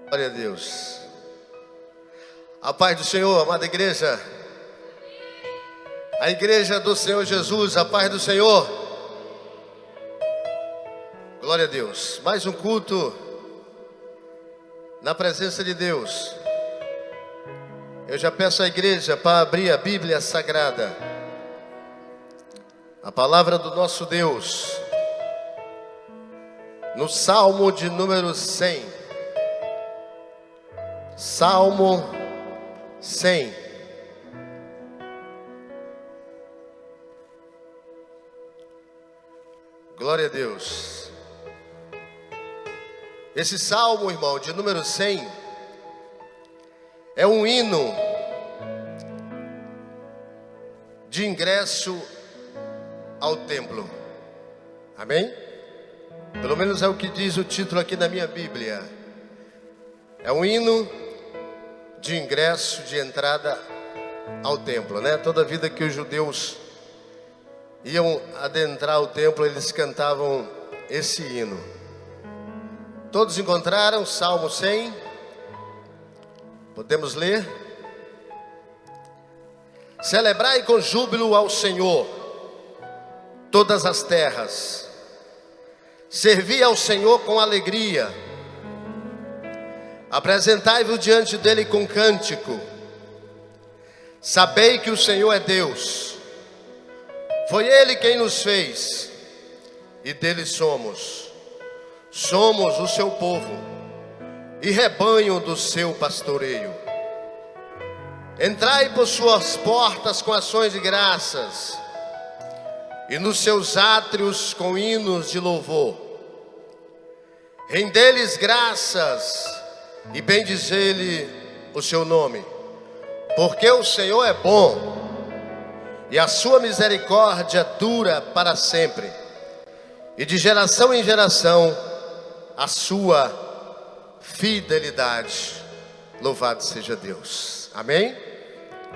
Glória a Deus. A paz do Senhor, amada igreja. A igreja do Senhor Jesus, a paz do Senhor. Glória a Deus. Mais um culto na presença de Deus. Eu já peço à igreja para abrir a Bíblia Sagrada, a palavra do nosso Deus, no Salmo de número 100. Salmo 100. Glória a Deus. Esse salmo, irmão, de número 100, é um hino de ingresso ao templo. Amém? Pelo menos é o que diz o título aqui na minha Bíblia. É um hino de ingresso, de entrada ao templo, né? Toda vida que os judeus iam adentrar o templo, eles cantavam esse hino. Todos encontraram Salmo 100? Podemos ler? Celebrai com júbilo ao Senhor todas as terras. Servi ao Senhor com alegria. Apresentai-vos diante dele com cântico. Sabei que o Senhor é Deus. Foi ele quem nos fez, e dele somos. Somos o seu povo e rebanho do seu pastoreio. Entrai por suas portas com ações de graças, e nos seus átrios com hinos de louvor. Rendei-lhes graças e bendizei-lhe o seu nome, porque o Senhor é bom, e a sua misericórdia dura para sempre, e de geração em geração a sua fidelidade. Louvado seja Deus. Amém?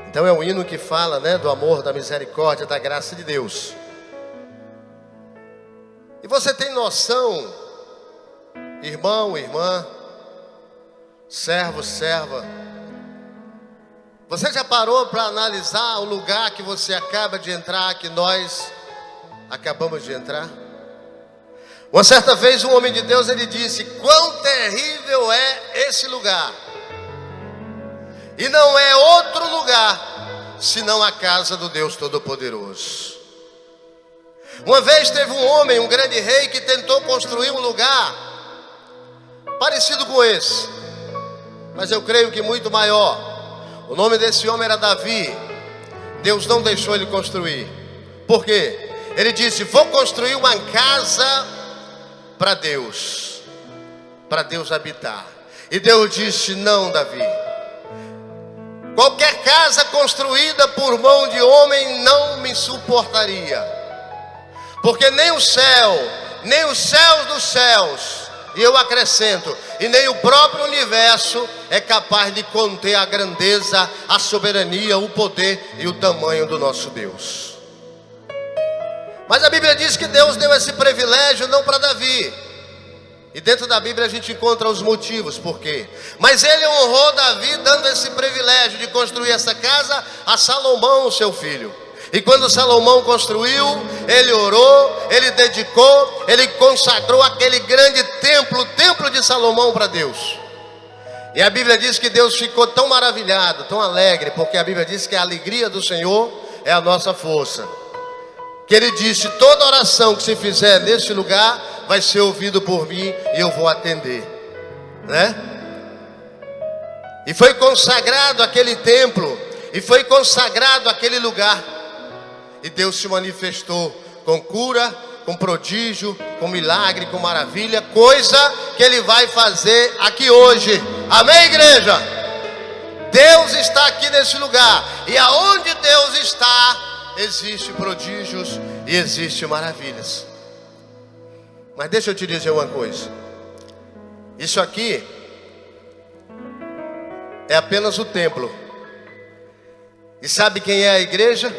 Então é um hino que fala, né, do amor, da misericórdia, da graça de Deus. E você tem noção, irmão, irmã, servo, serva, você já parou para analisar o lugar que você acaba de entrar, que nós acabamos de entrar? Uma certa vez um homem de Deus, ele disse: quão terrível é esse lugar, e não é outro lugar senão a casa do Deus Todo-Poderoso. Uma vez teve um homem, um grande rei, que tentou construir um lugar parecido com esse, mas eu creio que muito maior. O nome desse homem era Davi. Deus não deixou ele construir. Por quê? Ele disse: vou construir uma casa para Deus habitar. E Deus disse: não, Davi, qualquer casa construída por mão de homem não me suportaria, porque nem o céu, nem os céus dos céus, e eu acrescento, e nem o próprio universo é capaz de conter a grandeza, a soberania, o poder e o tamanho do nosso Deus. Mas a Bíblia diz que Deus deu esse privilégio não para Davi. E dentro da Bíblia a gente encontra os motivos por quê. Mas ele honrou Davi dando esse privilégio de construir essa casa a Salomão, seu filho. E quando Salomão construiu, ele orou, ele dedicou, ele consagrou aquele grande templo, o templo de Salomão, para Deus. E a Bíblia diz que Deus ficou tão maravilhado, tão alegre, porque a Bíblia diz que a alegria do Senhor é a nossa força, que ele disse: toda oração que se fizer neste lugar vai ser ouvido por mim e eu vou atender, né? E foi consagrado aquele templo, e foi consagrado aquele lugar. E Deus se manifestou com cura, com prodígio, com milagre, com maravilha, coisa que Ele vai fazer aqui hoje. Amém, igreja? Deus está aqui nesse lugar, e aonde Deus está, existe prodígios e existe maravilhas. Mas deixa eu te dizer uma coisa: isso aqui é apenas o templo. E sabe quem é a igreja?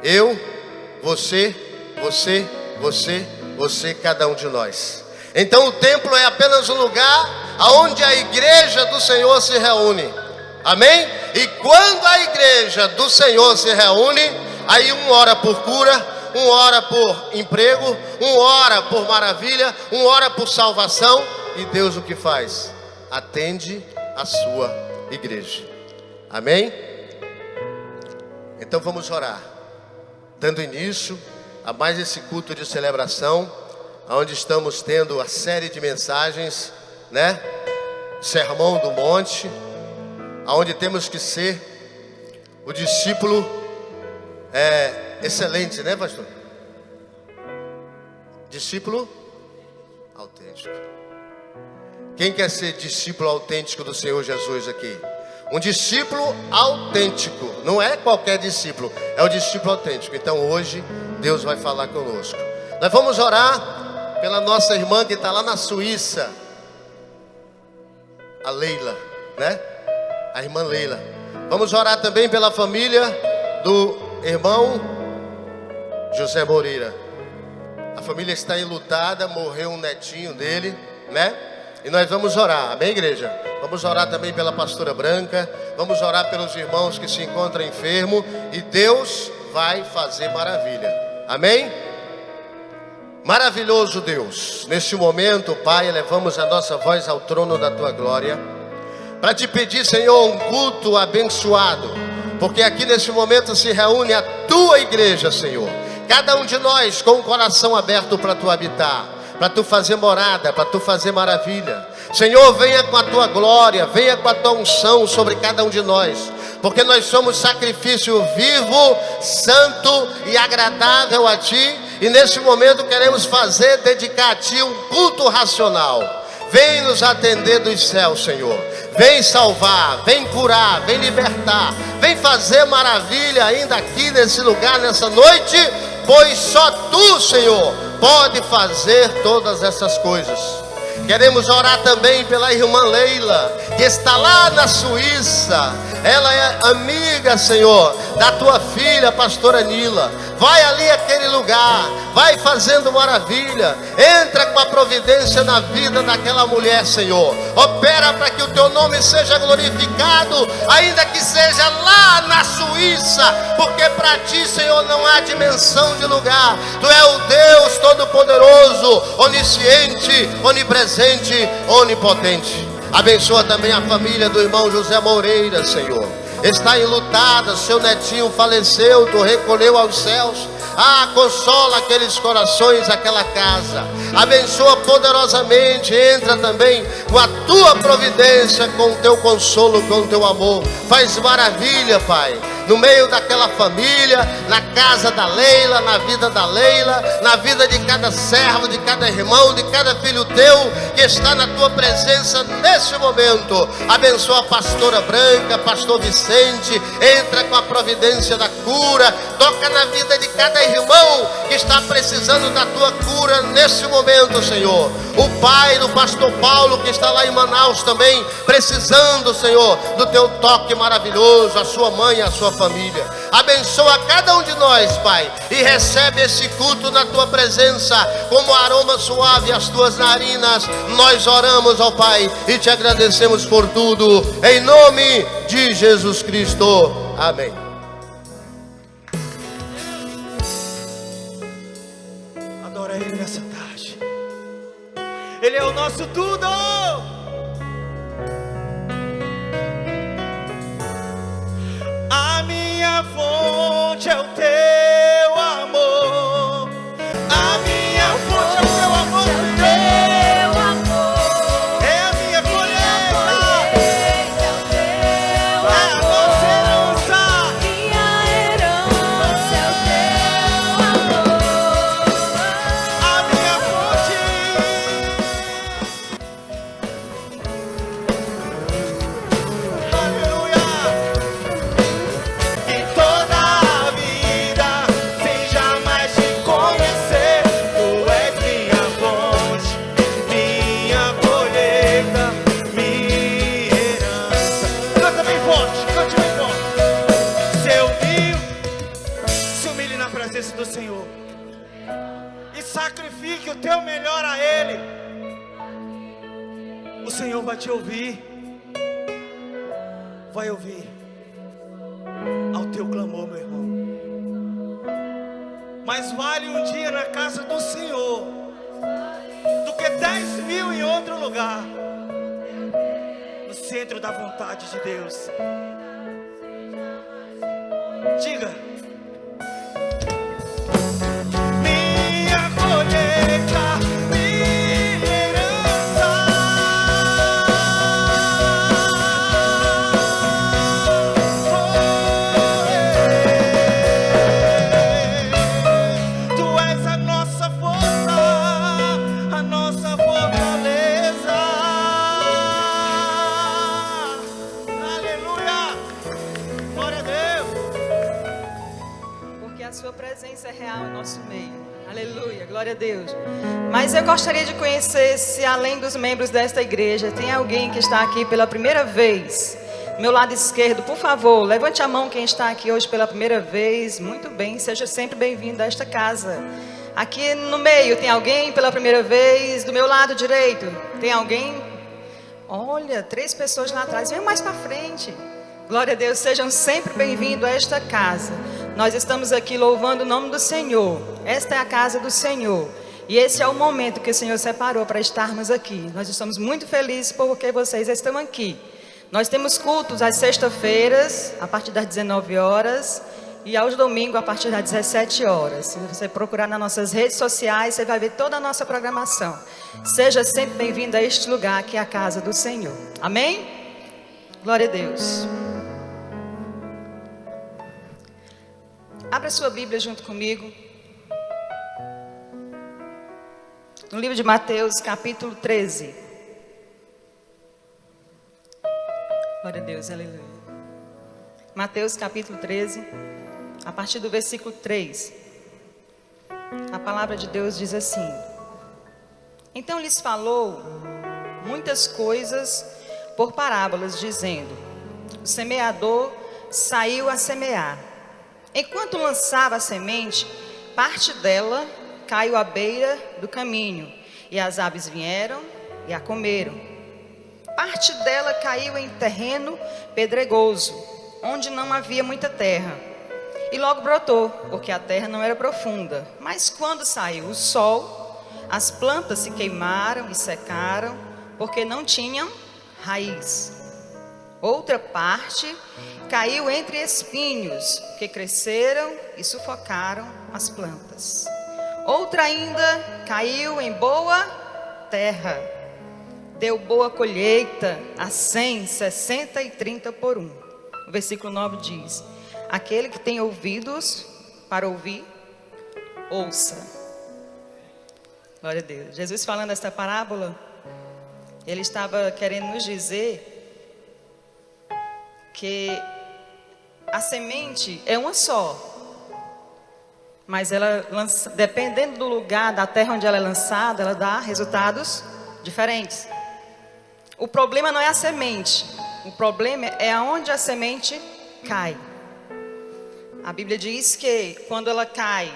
Eu, você, cada um de nós. Então o templo é apenas um lugar aonde a igreja do Senhor se reúne. Amém? E quando a igreja do Senhor se reúne, aí um ora por cura, um ora por emprego, um ora por maravilha, um ora por salvação. E Deus o que faz? Atende a sua igreja. Amém? Então vamos orar, dando início a mais esse culto de celebração, onde estamos tendo a série de mensagens, né? Sermão do Monte, onde temos que ser o discípulo excelente, né, pastor? Discípulo autêntico. Quem quer ser discípulo autêntico do Senhor Jesus aqui? Um discípulo autêntico, não é qualquer discípulo, é o discípulo autêntico. Então hoje Deus vai falar conosco. Nós vamos orar pela nossa irmã que está lá na Suíça, a Leila, né? A irmã Leila. Vamos orar também pela família do irmão José Moreira. A família está enlutada, morreu um netinho dele, né? E nós vamos orar, amém, igreja? Vamos orar também pela pastora Branca. Vamos orar pelos irmãos que se encontram enfermos. E Deus vai fazer maravilha, amém? Maravilhoso Deus, neste momento, Pai, elevamos a nossa voz ao trono da Tua glória, para Te pedir, Senhor, um culto abençoado, porque aqui nesse momento se reúne a Tua igreja, Senhor. Cada um de nós com o coração aberto para Tu habitar, para Tu fazer morada, para Tu fazer maravilha. Senhor, venha com a Tua glória, venha com a Tua unção sobre cada um de nós, porque nós somos sacrifício vivo, santo e agradável a Ti. E nesse momento queremos dedicar a Ti um culto racional. Vem nos atender dos céus, Senhor. Vem salvar, vem curar, vem libertar. Vem fazer maravilha ainda aqui nesse lugar, nessa noite. Pois só Tu, Senhor, pode fazer todas essas coisas. Queremos orar também pela irmã Leila, que está lá na Suíça. Ela é amiga, Senhor, da Tua filha, pastora Nila. Vai ali àquele lugar, vai fazendo maravilha. Entra com a providência na vida daquela mulher, Senhor. Opera para que o Teu nome seja glorificado, ainda que seja lá na Suíça, porque para Ti, Senhor, não há dimensão de lugar. Tu é o Deus Todo-Poderoso, onisciente, onipresente, onipotente. Abençoa também a família do irmão José Moreira, Senhor. Está enlutada, seu netinho faleceu, Tu recolheu aos céus. Consola aqueles corações, aquela casa. Abençoa poderosamente. Entra também com a Tua providência, com o Teu consolo, com o Teu amor. Faz maravilha, Pai, no meio daquela família, na casa da Leila, na vida da Leila, na vida de cada servo, de cada irmão, de cada filho Teu que está na Tua presença nesse momento. Abençoa a pastora Branca, pastor Vicente. Entra com a providência da cura. Toca na vida de cada irmão que está precisando da Tua cura nesse momento, Senhor. O pai do pastor Paulo, que está lá em Manaus também, precisando, Senhor, do Teu toque maravilhoso. A sua mãe, a sua família. Abençoa cada um de nós, Pai, e recebe esse culto na Tua presença como aroma suave às Tuas narinas. Nós oramos, ó Pai, e Te agradecemos por tudo, em nome de Jesus Cristo, amém. Adora Ele nessa tarde. Ele é o nosso tudo. A minha fonte é o Teu amor. A minha fonte é o Teu amor, Senhor. É a minha colheita. É a nossa herança. Minha herança é o Teu amor. A minha fonte vai te ouvir. Vai ouvir ao teu clamor, meu irmão. Mas vale um dia na casa do Senhor do que 10.000 em outro lugar, no centro da vontade de Deus. Diga: minha colheita, minha herança. Tu és a nossa força, a nossa fortaleza. Aleluia, glória a Deus. Porque a sua presença é real em nosso meio. Aleluia, glória a Deus. Mas eu gostaria de conhecer se além dos membros desta igreja tem alguém que está aqui pela primeira vez. Meu lado esquerdo, por favor, levante a mão quem está aqui hoje pela primeira vez. Muito bem, seja sempre bem-vindo a esta casa. Aqui no meio tem alguém pela primeira vez? Do meu lado direito tem alguém? Olha, 3 pessoas lá atrás. Venham mais para frente. Glória a Deus, sejam sempre bem-vindos a esta casa. Nós estamos aqui louvando o nome do Senhor. Esta é a casa do Senhor. E esse é o momento que o Senhor separou para estarmos aqui. Nós estamos muito felizes porque vocês estão aqui. Nós temos cultos às sextas-feiras, a partir das 19 horas, e aos domingos, a partir das 17 horas. Se você procurar nas nossas redes sociais, você vai ver toda a nossa programação. Seja sempre bem-vindo a este lugar, que é a casa do Senhor. Amém? Glória a Deus. Abra sua Bíblia junto comigo. No livro de Mateus, capítulo 13. Glória a Deus, aleluia. Mateus, capítulo 13, a partir do versículo 3. A palavra de Deus diz assim: então lhes falou muitas coisas por parábolas, dizendo: o semeador saiu a semear. Enquanto lançava a semente, parte dela caiu à beira do caminho, e as aves vieram e a comeram. Parte dela caiu em terreno pedregoso, onde não havia muita terra, e logo brotou, porque a terra não era profunda. Mas quando saiu o sol, as plantas se queimaram e secaram, porque não tinham raiz. Outra parte caiu entre espinhos, que cresceram e sufocaram as plantas. Outra ainda caiu em boa terra, deu boa colheita a 100, 60 e 30 por 1. O versículo 9 diz: aquele que tem ouvidos para ouvir, ouça. Glória a Deus. Jesus, falando esta parábola, ele estava querendo nos dizer que a semente é uma só, mas ela, dependendo do lugar, da terra onde ela é lançada, ela dá resultados diferentes. O problema não é a semente, o problema é aonde a semente cai. A Bíblia diz que quando ela cai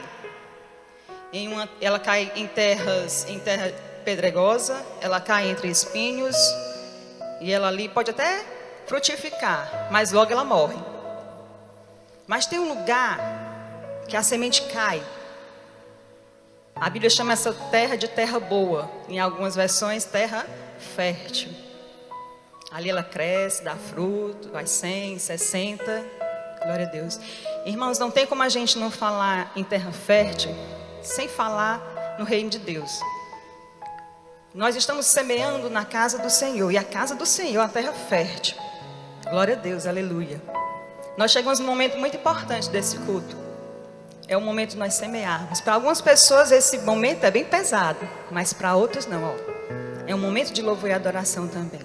em terra pedregosa, ela cai entre espinhos, e ela ali pode até frutificar, mas logo ela morre. Mas tem um lugar que a semente cai. A Bíblia chama essa terra de terra boa, em algumas versões terra fértil. Ali ela cresce, dá fruto, vai 100, 60, glória a Deus. Irmãos, não tem como a gente não falar em terra fértil sem falar no reino de Deus. Nós estamos semeando na casa do Senhor, e a casa do Senhor é a terra fértil. Glória a Deus, aleluia. Nós chegamos num momento muito importante desse culto. É o momento de nós semearmos. Para algumas pessoas esse momento é bem pesado, mas para outros não, ó. É um momento de louvor e adoração também.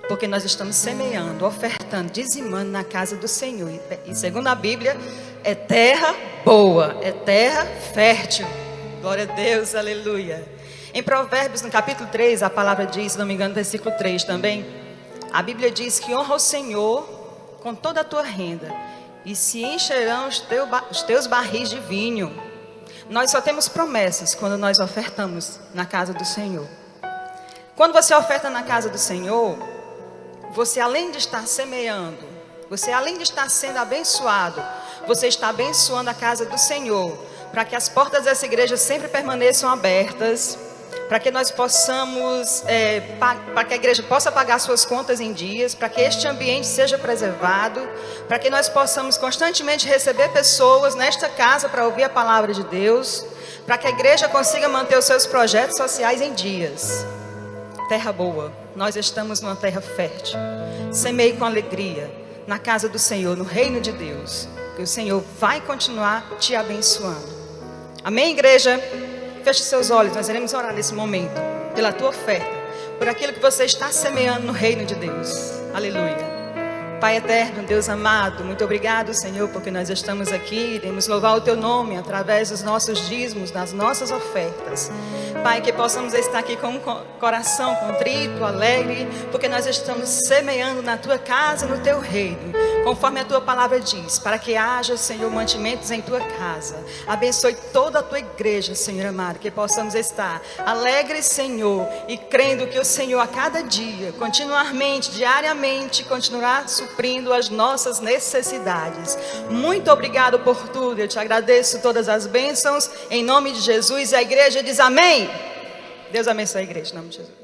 Porque nós estamos semeando, ofertando, dizimando na casa do Senhor. E segundo a Bíblia, é terra boa, é terra fértil. Glória a Deus, aleluia. Em Provérbios, no capítulo 3, a palavra diz, se não me engano, versículo 3 também. A Bíblia diz que honra o Senhor com toda a tua renda, e se encherão os teus barris de vinho. Nós só temos promessas quando nós ofertamos na casa do Senhor. Quando você oferta na casa do Senhor, você além de estar semeando, você além de estar sendo abençoado, você está abençoando a casa do Senhor, para que as portas dessa igreja sempre permaneçam abertas, para que nós possamos, para que a igreja possa pagar suas contas em dias, para que este ambiente seja preservado, para que nós possamos constantemente receber pessoas nesta casa para ouvir a palavra de Deus, para que a igreja consiga manter os seus projetos sociais em dias. Terra boa, nós estamos numa terra fértil. Semeie com alegria na casa do Senhor, no reino de Deus, que o Senhor vai continuar te abençoando. Amém, igreja? Feche seus olhos, nós iremos orar nesse momento pela tua oferta, por aquilo que você está semeando no reino de Deus. Aleluia. Pai eterno, Deus amado, muito obrigado, Senhor, porque nós estamos aqui, iremos louvar o Teu nome através dos nossos dízimos, das nossas ofertas. Pai, que possamos estar aqui com um coração contrito, alegre, porque nós estamos semeando na Tua casa, no Teu reino, conforme a Tua palavra diz, para que haja, Senhor, mantimentos em Tua casa. Abençoe toda a Tua igreja, Senhor amado, que possamos estar alegres, Senhor, e crendo que o Senhor a cada dia, continuamente, diariamente, continuará suprindo as nossas necessidades. Muito obrigado por tudo, eu te agradeço todas as bênçãos, em nome de Jesus. E a igreja diz amém. Deus abençoe a igreja, em nome de Jesus.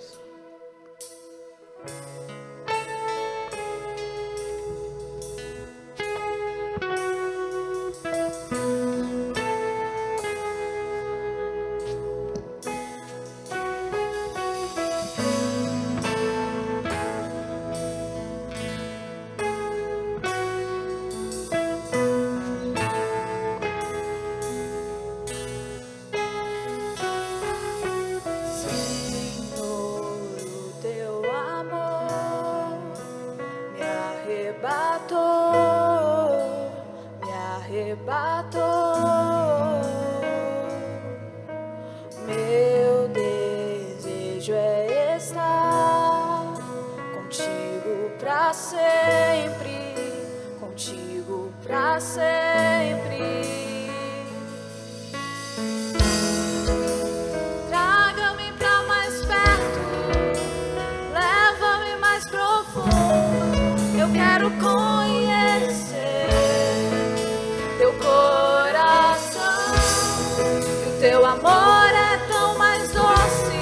Meu desejo é estar contigo pra sempre, contigo pra sempre. Traga-me pra mais perto, leva-me mais profundo. Eu quero conhecer teu coração, e o teu amor é tão mais doce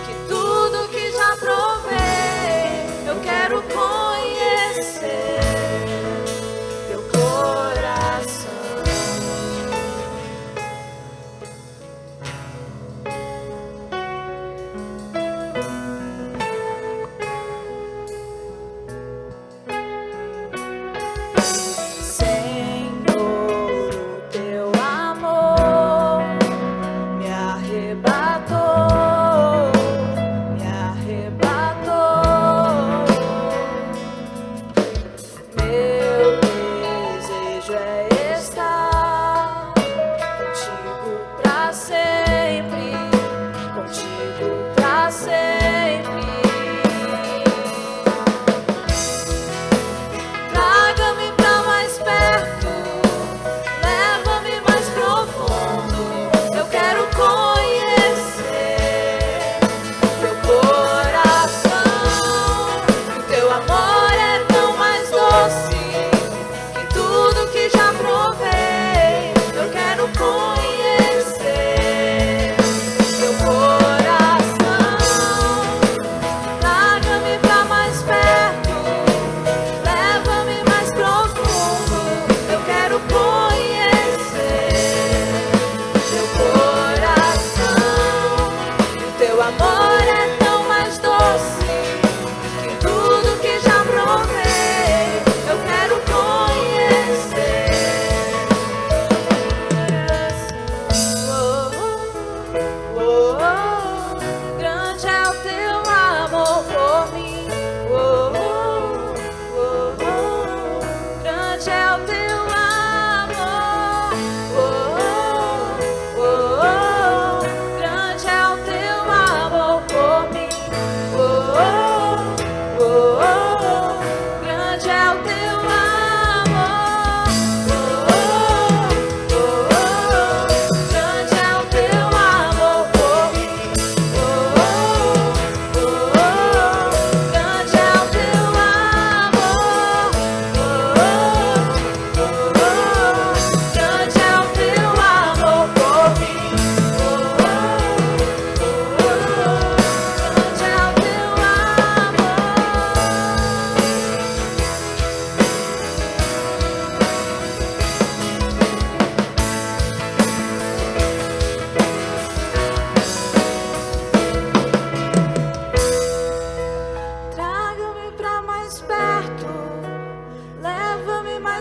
que tudo que já provei. Eu quero conhecer teu coração.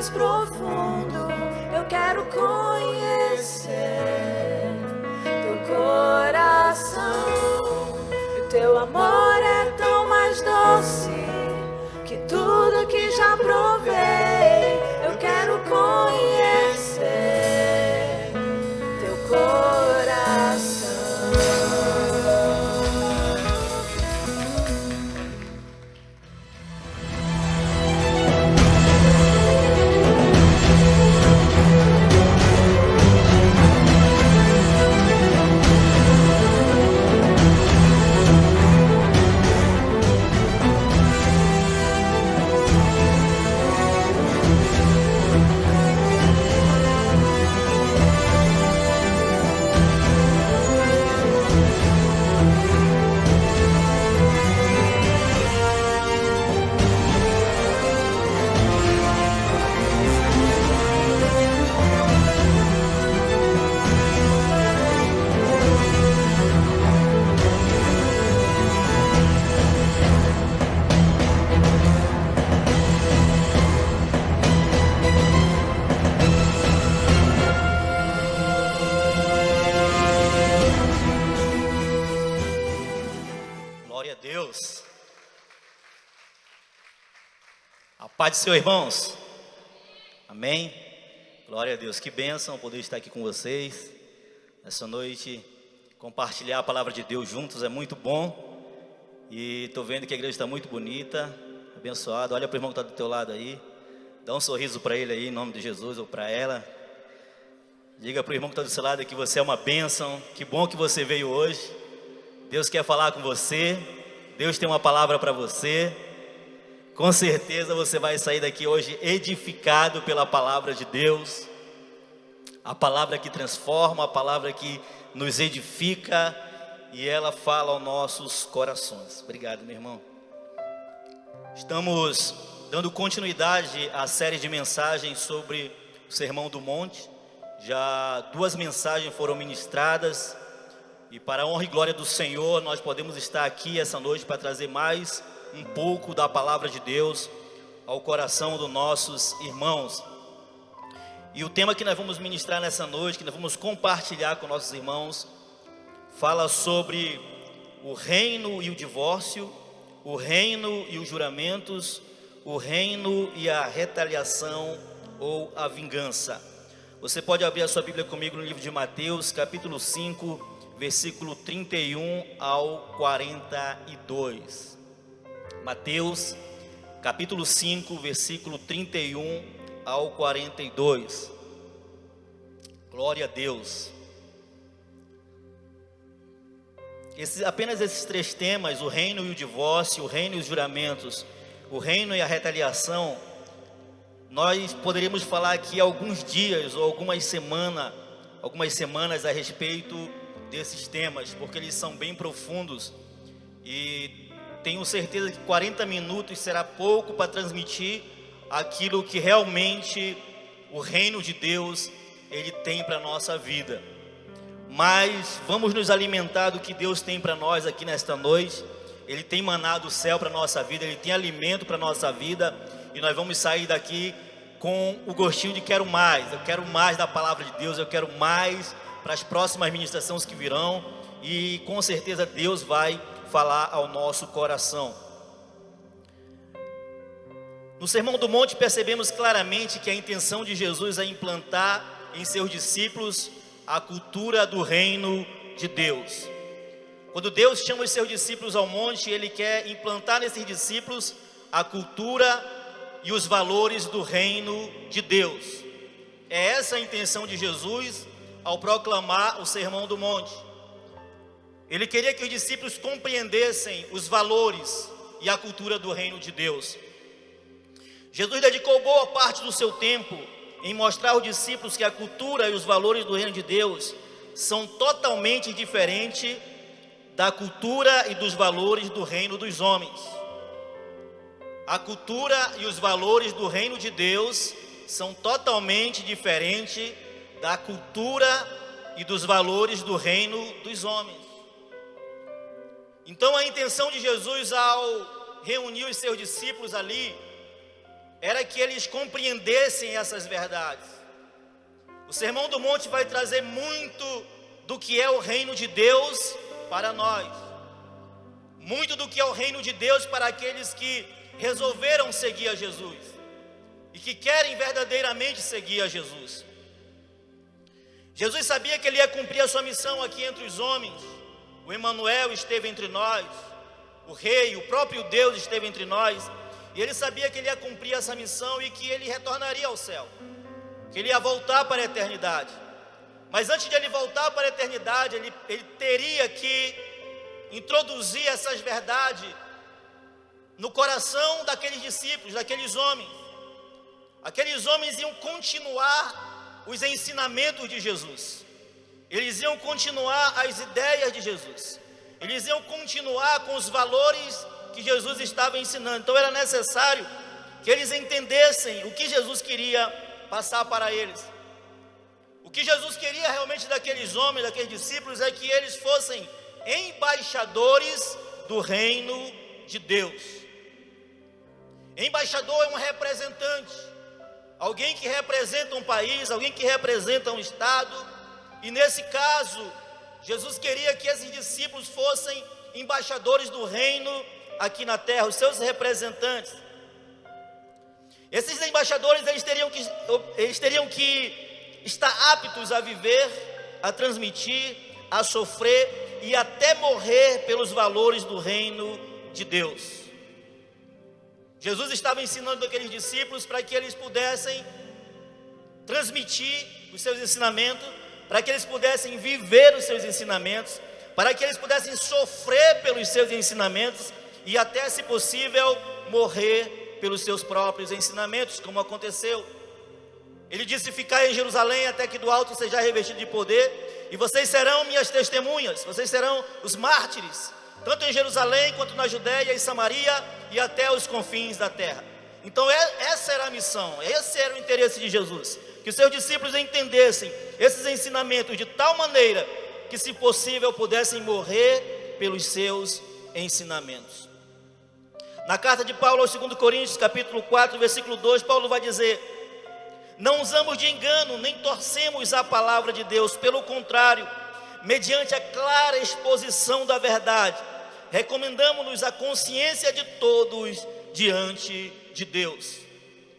mais profundo. Eu quero conhecer teu coração. E o teu amor é tão mais doce que tudo que já provei. Eu quero conhecer teu coração. Glória a Deus. A paz do Senhor, irmãos. Amém. Glória a Deus. Que bênção poder estar aqui com vocês nessa noite. Compartilhar a palavra de Deus juntos é muito bom. E estou vendo que a igreja está muito bonita, abençoada. Olha para o irmão que está do teu lado aí. Dá um sorriso para ele aí, em nome de Jesus, ou para ela. Diga para o irmão que está do seu lado que você é uma bênção. Que bom que você veio hoje. Deus quer falar com você. Deus tem uma palavra para você. Com certeza você vai sair daqui hoje edificado pela palavra de Deus. A palavra que transforma, a palavra que nos edifica. E ela fala aos nossos corações. Obrigado, meu irmão. Estamos dando continuidade à série de mensagens sobre o Sermão do Monte. Já 2 mensagens foram ministradas. E para a honra e glória do Senhor, nós podemos estar aqui essa noite para trazer mais um pouco da palavra de Deus ao coração dos nossos irmãos. E o tema que nós vamos ministrar nessa noite, que nós vamos compartilhar com nossos irmãos, fala sobre o reino e o divórcio, o reino e os juramentos, o reino e a retaliação ou a vingança. Você pode abrir a sua Bíblia comigo no livro de Mateus, capítulo 5, versículo 31 ao 42. Mateus, capítulo 5, versículo 31 ao 42. Glória a Deus. Apenas esses 3 temas, o reino e o divórcio, o reino e os juramentos, o reino e a retaliação, nós poderíamos falar aqui alguns dias ou algumas semanas a respeito desses temas, porque eles são bem profundos e tenho certeza que 40 minutos será pouco para transmitir aquilo que realmente o reino de Deus ele tem para a nossa vida. Mas vamos nos alimentar do que Deus tem para nós aqui nesta noite. Ele tem maná do céu para a nossa vida, Ele tem alimento para a nossa vida, e nós vamos sair daqui com o gostinho de quero mais. Eu quero mais da palavra de Deus, eu quero mais para as próximas ministrações que virão, e com certeza Deus vai falar ao nosso coração. No Sermão do Monte percebemos claramente que a intenção de Jesus é implantar em seus discípulos a cultura do reino de Deus. Quando Deus chama os seus discípulos ao monte, Ele quer implantar nesses discípulos a cultura e os valores do reino de Deus. É essa a intenção de Jesus ao proclamar o Sermão do Monte. Ele queria que os discípulos compreendessem os valores e a cultura do reino de Deus. Jesus dedicou boa parte do seu tempo em mostrar aos discípulos que a cultura e os valores do reino de Deus são totalmente diferentes da cultura e dos valores do reino dos homens. A cultura e os valores do reino de Deus são totalmente diferentes da cultura e dos valores do reino dos homens. Então a intenção de Jesus ao reunir os seus discípulos ali era que eles compreendessem essas verdades. O Sermão do Monte vai trazer muito do que é o reino de Deus para nós. Muito do que é o reino de Deus para aqueles que resolveram seguir a Jesus e que querem verdadeiramente seguir a Jesus. Jesus sabia que ele ia cumprir a sua missão aqui entre os homens. O Emanuel esteve entre nós, o Rei, o próprio Deus esteve entre nós, e ele sabia que ele ia cumprir essa missão e que ele retornaria ao céu, que ele ia voltar para a eternidade. Mas antes de ele voltar para a eternidade, ele teria que introduzir essas verdades no coração daqueles discípulos, daqueles homens. Aqueles homens iam continuar os ensinamentos de Jesus, eles iam continuar as ideias de Jesus, eles iam continuar com os valores que Jesus estava ensinando. Então era necessário que eles entendessem o que Jesus queria passar para eles. O que Jesus queria realmente daqueles homens, daqueles discípulos, é que eles fossem embaixadores do reino de Deus. Embaixador é um representante, alguém que representa um país, alguém que representa um estado. E nesse caso, Jesus queria que esses discípulos fossem embaixadores do reino aqui na terra, os seus representantes. Esses embaixadores, eles teriam que estar aptos a viver, a transmitir, a sofrer e até morrer pelos valores do reino de Deus. Jesus estava ensinando aqueles discípulos para que eles pudessem transmitir os seus ensinamentos, para que eles pudessem viver os seus ensinamentos, para que eles pudessem sofrer pelos seus ensinamentos e até, se possível, morrer pelos seus próprios ensinamentos, como aconteceu. Ele disse: ficai em Jerusalém até que do alto seja revestido de poder, e vocês serão minhas testemunhas, vocês serão os mártires, tanto em Jerusalém quanto na Judéia e Samaria e até os confins da terra. Então essa era a missão, esse era o interesse de Jesus, que os seus discípulos entendessem esses ensinamentos de tal maneira que, se possível, pudessem morrer pelos seus ensinamentos. Na carta de Paulo aos 2 Coríntios, capítulo 4, versículo 2, Paulo vai dizer: não usamos de engano, nem torcemos a palavra de Deus, pelo contrário, mediante a clara exposição da verdade, recomendamos-nos a consciência de todos diante de Deus.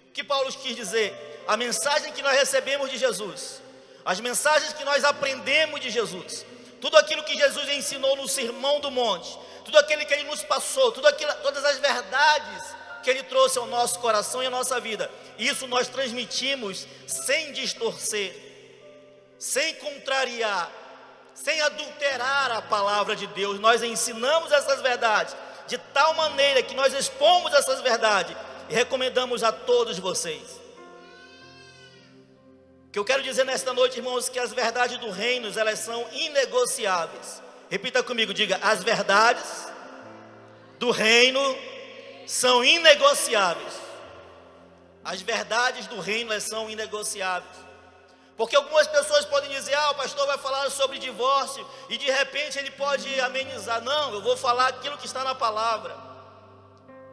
O que Paulo quis dizer? A mensagem que nós recebemos de Jesus, as mensagens que nós aprendemos de Jesus, tudo aquilo que Jesus ensinou no Sermão do Monte, tudo aquilo que Ele nos passou, todas as verdades que Ele trouxe ao nosso coração e à nossa vida, isso nós transmitimos sem distorcer, sem contrariar, sem adulterar a palavra de Deus. Nós ensinamos essas verdades de tal maneira que nós expomos essas verdades e recomendamos a todos vocês. O que eu quero dizer nesta noite, irmãos, que as verdades do reino, elas são inegociáveis. Repita comigo, diga: as verdades do reino são inegociáveis. As verdades do reino, elas são inegociáveis. Porque algumas pessoas podem dizer: o pastor vai falar sobre divórcio e de repente ele pode amenizar. Não, eu vou falar aquilo que está na palavra.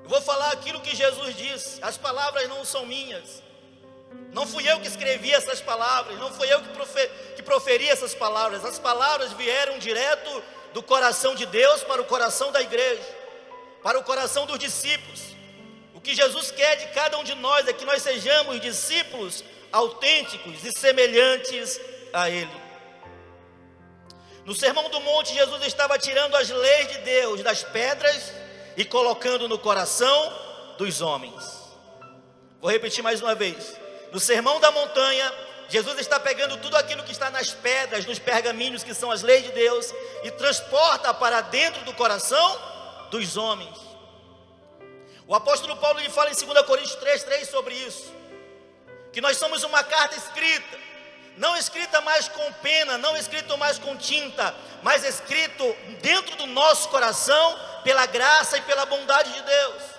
Eu vou falar aquilo que Jesus disse. As palavras não são minhas. Não fui eu que escrevi essas palavras, não fui eu que proferi essas palavras. As palavras vieram direto do coração de Deus para o coração da igreja, para o coração dos discípulos. O que Jesus quer de cada um de nós é que nós sejamos discípulos autênticos e semelhantes a Ele. No Sermão do Monte, Jesus estava tirando as leis de Deus das pedras e colocando no coração dos homens. Vou repetir mais uma vez. No Sermão da Montanha, Jesus está pegando tudo aquilo que está nas pedras, nos pergaminhos, que são as leis de Deus, e transporta para dentro do coração dos homens. O apóstolo Paulo, ele fala em 2 Coríntios 3 sobre isso, que nós somos uma carta escrita, não escrita mais com pena, não escrito mais com tinta, mas escrito dentro do nosso coração, pela graça e pela bondade de Deus.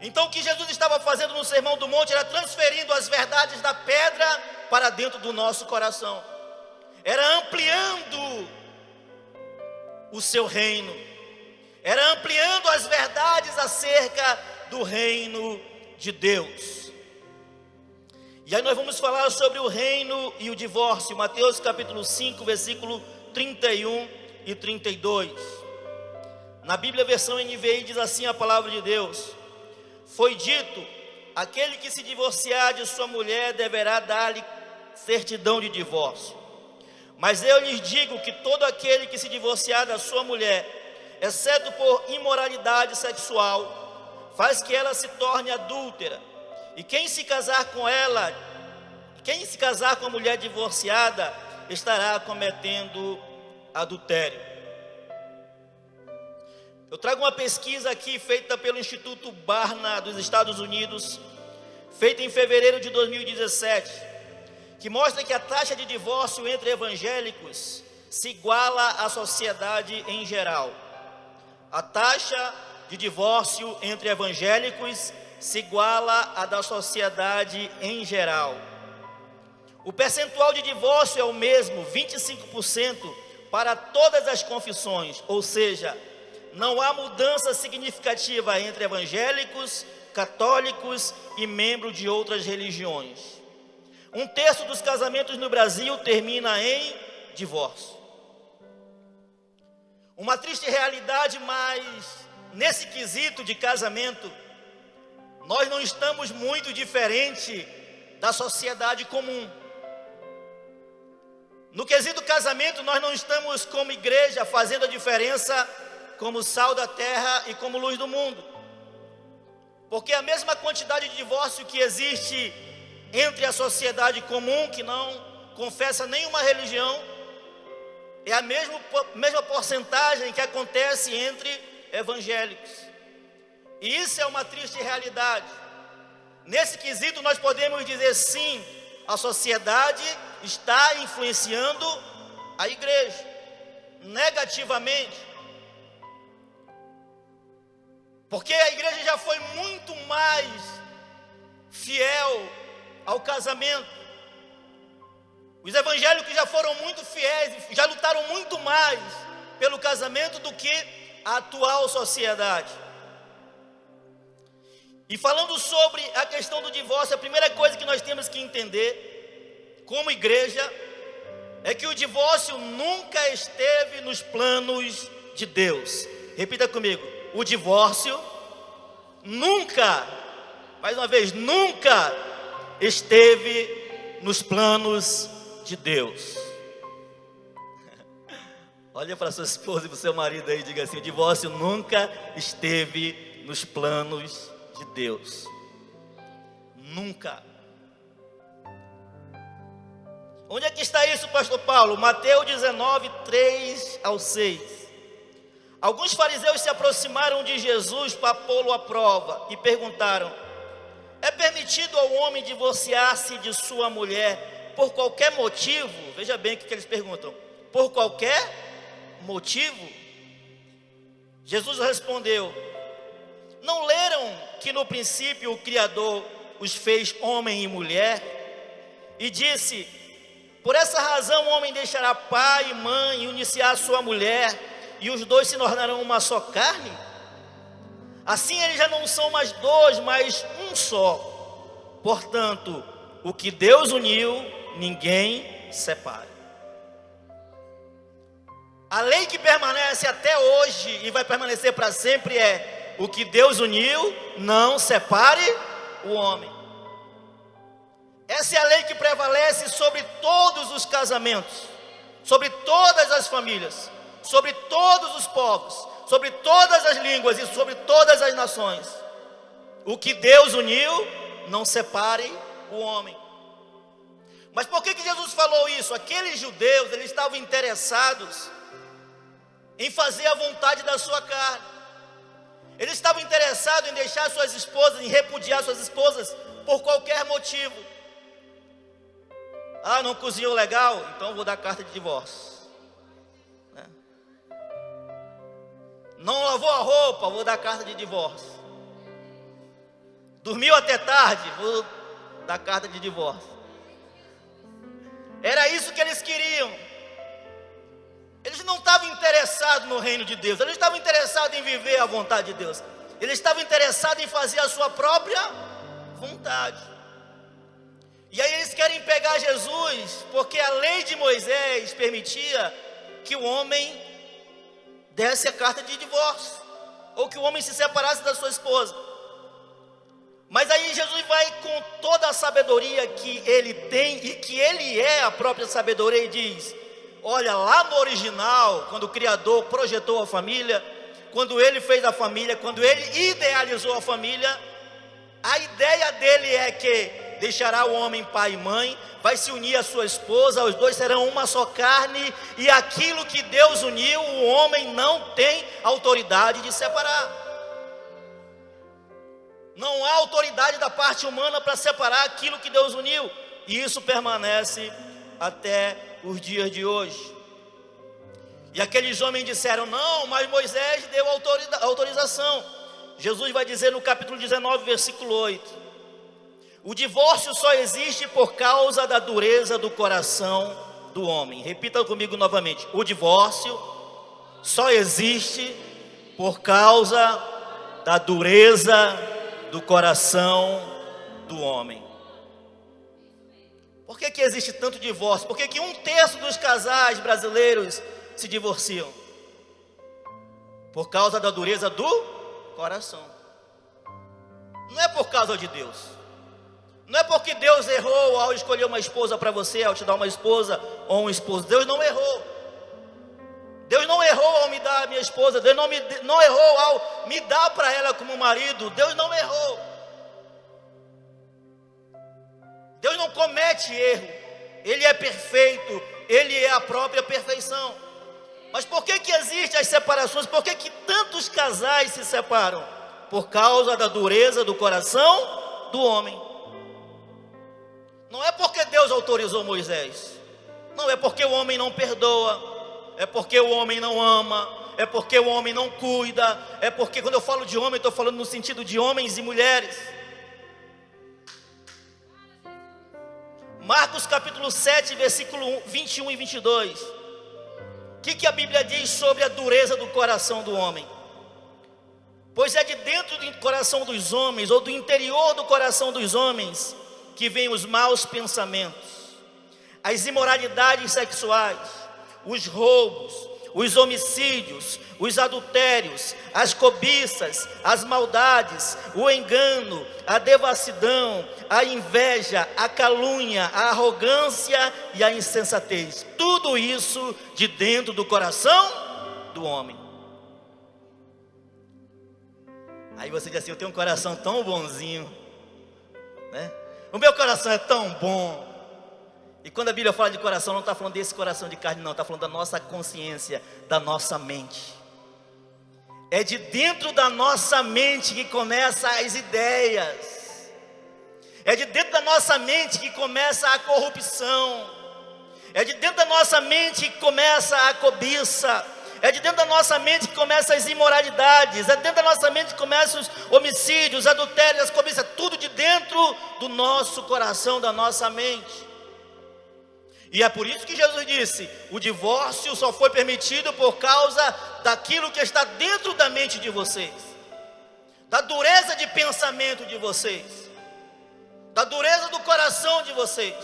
Então o que Jesus estava fazendo no Sermão do Monte era transferindo as verdades da pedra para dentro do nosso coração, era ampliando o seu reino, era ampliando as verdades acerca do reino de Deus. E aí nós vamos falar sobre o reino e o divórcio. Mateus capítulo 5, versículo 31 e 32. Na Bíblia, versão NVI, diz assim a palavra de Deus: foi dito, aquele que se divorciar de sua mulher deverá dar-lhe certidão de divórcio. Mas eu lhes digo que todo aquele que se divorciar da sua mulher, exceto por imoralidade sexual, faz que ela se torne adúltera. E quem se casar com ela, quem se casar com a mulher divorciada, estará cometendo adultério. Eu trago uma pesquisa aqui feita pelo Instituto Barna dos Estados Unidos, feita em fevereiro de 2017, que mostra que a taxa de divórcio entre evangélicos se iguala à sociedade em geral. A taxa de divórcio entre evangélicos se iguala à da sociedade em geral. O percentual de divórcio é o mesmo, 25%, para todas as confissões, ou seja, não há mudança significativa entre evangélicos, católicos e membros de outras religiões. 1/3 dos casamentos no Brasil termina em divórcio. Uma triste realidade, mas nesse quesito de casamento, nós não estamos muito diferente da sociedade comum. No quesito casamento, nós não estamos como igreja fazendo a diferença como sal da terra e como luz do mundo. Porque a mesma quantidade de divórcio que existe entre a sociedade comum, que não confessa nenhuma religião, é a mesma porcentagem que acontece entre evangélicos. E isso é uma triste realidade. Nesse quesito nós podemos dizer sim, a sociedade está influenciando a igreja negativamente. Porque a igreja já foi muito mais fiel ao casamento. Os evangélicos já foram muito fiéis, já lutaram muito mais pelo casamento do que a atual sociedade. E falando sobre a questão do divórcio, a primeira coisa que nós temos que entender, como igreja, é que o divórcio nunca esteve nos planos de Deus. Repita comigo: o divórcio nunca, mais uma vez, nunca esteve nos planos de Deus. Olha para sua esposa e para o seu marido aí e diga assim: o divórcio nunca esteve nos planos de Deus. Nunca. Onde é que está isso, pastor Paulo? Mateus 19, 3 ao 6. Alguns fariseus se aproximaram de Jesus para pô-lo à prova e perguntaram: é permitido ao homem divorciar-se de sua mulher por qualquer motivo? Veja bem o que eles perguntam: por qualquer motivo? Jesus respondeu: não leram que no princípio o Criador os fez homem e mulher? E disse: por essa razão o homem deixará pai e mãe e unir-se-á à sua mulher, e os dois se tornarão uma só carne? Assim eles já não são mais dois, mas um só. Portanto, o que Deus uniu, ninguém separe. A lei que permanece até hoje e vai permanecer para sempre é: o que Deus uniu, não separe o homem. Essa é a lei que prevalece sobre todos os casamentos, sobre todas as famílias, sobre todos os povos, sobre todas as línguas e sobre todas as nações. O que Deus uniu, não separe o homem. Mas por que Jesus falou isso? Aqueles judeus, eles estavam interessados em fazer a vontade da sua carne. Eles estavam interessados em deixar suas esposas, em repudiar suas esposas por qualquer motivo. Ah, não cozinhou legal? Então vou dar carta de divórcio. Não lavou a roupa? Vou dar carta de divórcio. Dormiu até tarde? Vou dar carta de divórcio. Era isso que eles queriam. Eles não estavam interessados no reino de Deus. Eles estavam interessados em viver a vontade de Deus. Ele estava interessado em fazer a sua própria vontade. E aí eles querem pegar Jesus, porque a lei de Moisés permitia que o homem desse a carta de divórcio, ou que o homem se separasse da sua esposa. Mas aí Jesus vai com toda a sabedoria que ele tem, e que ele é a própria sabedoria, e diz: olha, lá no original, quando o Criador projetou a família, quando ele fez a família, quando ele idealizou a família, a ideia dele é que deixará o homem pai e mãe, vai se unir à sua esposa, os dois serão uma só carne, e aquilo que Deus uniu, o homem não tem autoridade de separar. Não há autoridade da parte humana para separar aquilo que Deus uniu, e isso permanece até os dias de hoje. E aqueles homens disseram: não, mas Moisés deu autorização. Jesus vai dizer no capítulo 19, versículo 8: o divórcio só existe por causa da dureza do coração do homem. Repita comigo novamente: o divórcio só existe por causa da dureza do coração do homem. Por que existe tanto divórcio? Por que 1/3 dos casais brasileiros se divorciam? Por causa da dureza do coração. Não é por causa de Deus. Não é porque Deus errou ao escolher uma esposa para você, ao te dar uma esposa ou um esposo. Deus não errou. Deus não errou ao me dar a minha esposa. Deus não errou ao me dar para ela como marido. Deus não errou. Deus não comete erro. Ele é perfeito. Ele é a própria perfeição. Mas por que existem as separações? Por que tantos casais se separam? Por causa da dureza do coração do homem. Não é porque Deus autorizou Moisés. Não é porque o homem não perdoa. É porque o homem não ama. É porque o homem não cuida. É porque, quando eu falo de homem, estou falando no sentido de homens e mulheres. Marcos capítulo 7, versículo 21 e 22. O que a Bíblia diz sobre a dureza do coração do homem? Pois é de dentro do coração dos homens, ou do interior do coração dos homens, que vêm os maus pensamentos, as imoralidades sexuais, os roubos, os homicídios, os adultérios, as cobiças, as maldades, o engano, a devassidão, a inveja, a calúnia, a arrogância e a insensatez. Tudo isso de dentro do coração do homem. Aí você diz assim: eu tenho um coração tão bonzinho, né? O meu coração é tão bom. E quando a Bíblia fala de coração, não está falando desse coração de carne, não. Está falando da nossa consciência, da nossa mente. É de dentro da nossa mente que começam as ideias. É de dentro da nossa mente que começa a corrupção. É de dentro da nossa mente que começa a cobiça. É de dentro da nossa mente que começam as imoralidades. É de dentro da nossa mente que começam os homicídios, adultérios, as cobiças. Tudo de dentro do nosso coração, da nossa mente. E é por isso que Jesus disse: o divórcio só foi permitido por causa daquilo que está dentro da mente de vocês, da dureza de pensamento de vocês, da dureza do coração de vocês,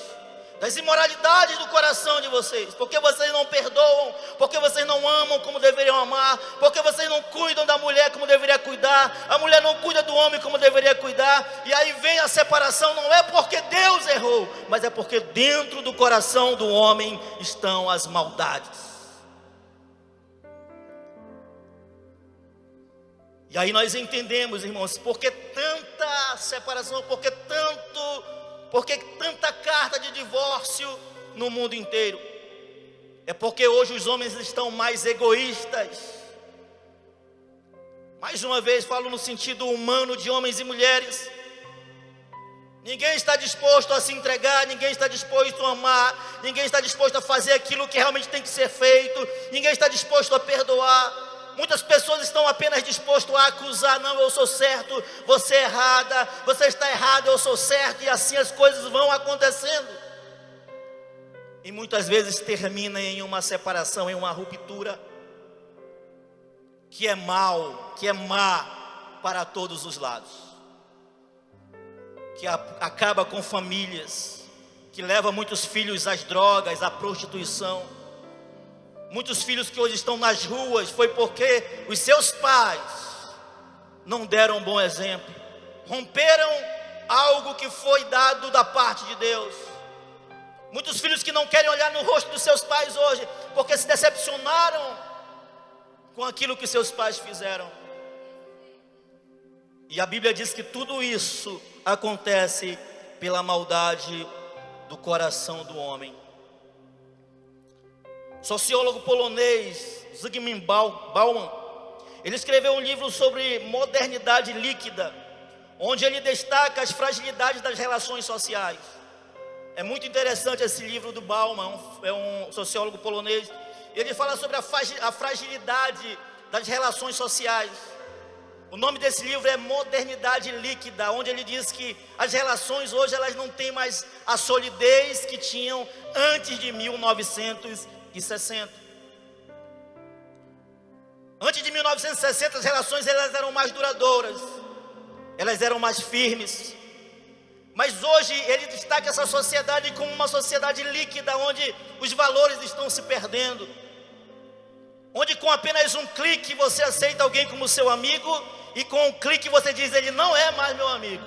das imoralidades do coração de vocês, porque vocês não perdoam, porque vocês não amam como deveriam amar, porque vocês não cuidam da mulher como deveria cuidar, a mulher não cuida do homem como deveria cuidar, e aí vem a separação. Não é porque Deus errou, mas é porque dentro do coração do homem estão as maldades. E aí nós entendemos, irmãos, por que tanta separação, por que tanta carta de divórcio no mundo inteiro? É porque hoje os homens estão mais egoístas. Mais uma vez falo no sentido humano de homens e mulheres. Ninguém está disposto a se entregar, ninguém está disposto a amar, ninguém está disposto a fazer aquilo que realmente tem que ser feito, ninguém está disposto a perdoar. Muitas pessoas estão apenas dispostas a acusar: não, eu sou certo, você é errada, você está errado, eu sou certo, e assim as coisas vão acontecendo. E muitas vezes termina em uma separação, em uma ruptura, que é mal, que é má, para todos os lados, que acaba com famílias, que leva muitos filhos às drogas, à prostituição. Muitos filhos que hoje estão nas ruas foi porque os seus pais não deram um bom exemplo, romperam algo que foi dado da parte de Deus. Muitos filhos que não querem olhar no rosto dos seus pais hoje, porque se decepcionaram com aquilo que seus pais fizeram. E a Bíblia diz que tudo isso acontece pela maldade do coração do homem. O sociólogo polonês Zygmunt Bauman, ele escreveu um livro sobre modernidade líquida, onde ele destaca as fragilidades das relações sociais. É muito interessante esse livro do Bauman, é um sociólogo polonês. Ele fala sobre a fragilidade das relações sociais. O nome desse livro é Modernidade Líquida, onde ele diz que as relações hoje elas não têm mais a solidez que tinham antes de 1960. Antes de 1960 as relações elas eram mais duradouras, elas eram mais firmes. Mas hoje ele destaca essa sociedade como uma sociedade líquida, onde os valores estão se perdendo, onde com apenas um clique você aceita alguém como seu amigo, e com um clique você diz, ele não é mais meu amigo.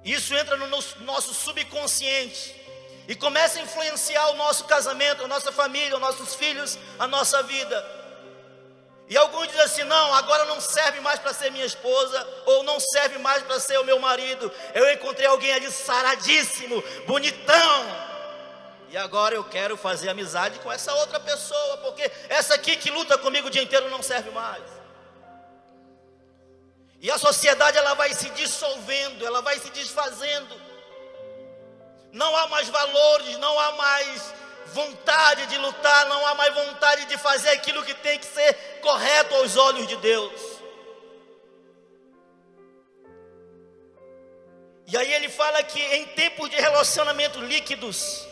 Isso entra no nosso subconsciente e começa a influenciar o nosso casamento, a nossa família, os nossos filhos, a nossa vida. E alguns dizem assim, não, agora não serve mais para ser minha esposa, ou não serve mais para ser o meu marido. Eu encontrei alguém ali saradíssimo, bonitão, e agora eu quero fazer amizade com essa outra pessoa, porque essa aqui que luta comigo o dia inteiro não serve mais. E a sociedade ela vai se dissolvendo, ela vai se desfazendo. Não há mais valores, não há mais vontade de lutar, não há mais vontade de fazer aquilo que tem que ser correto aos olhos de Deus. E aí ele fala que em tempos de relacionamento líquidos,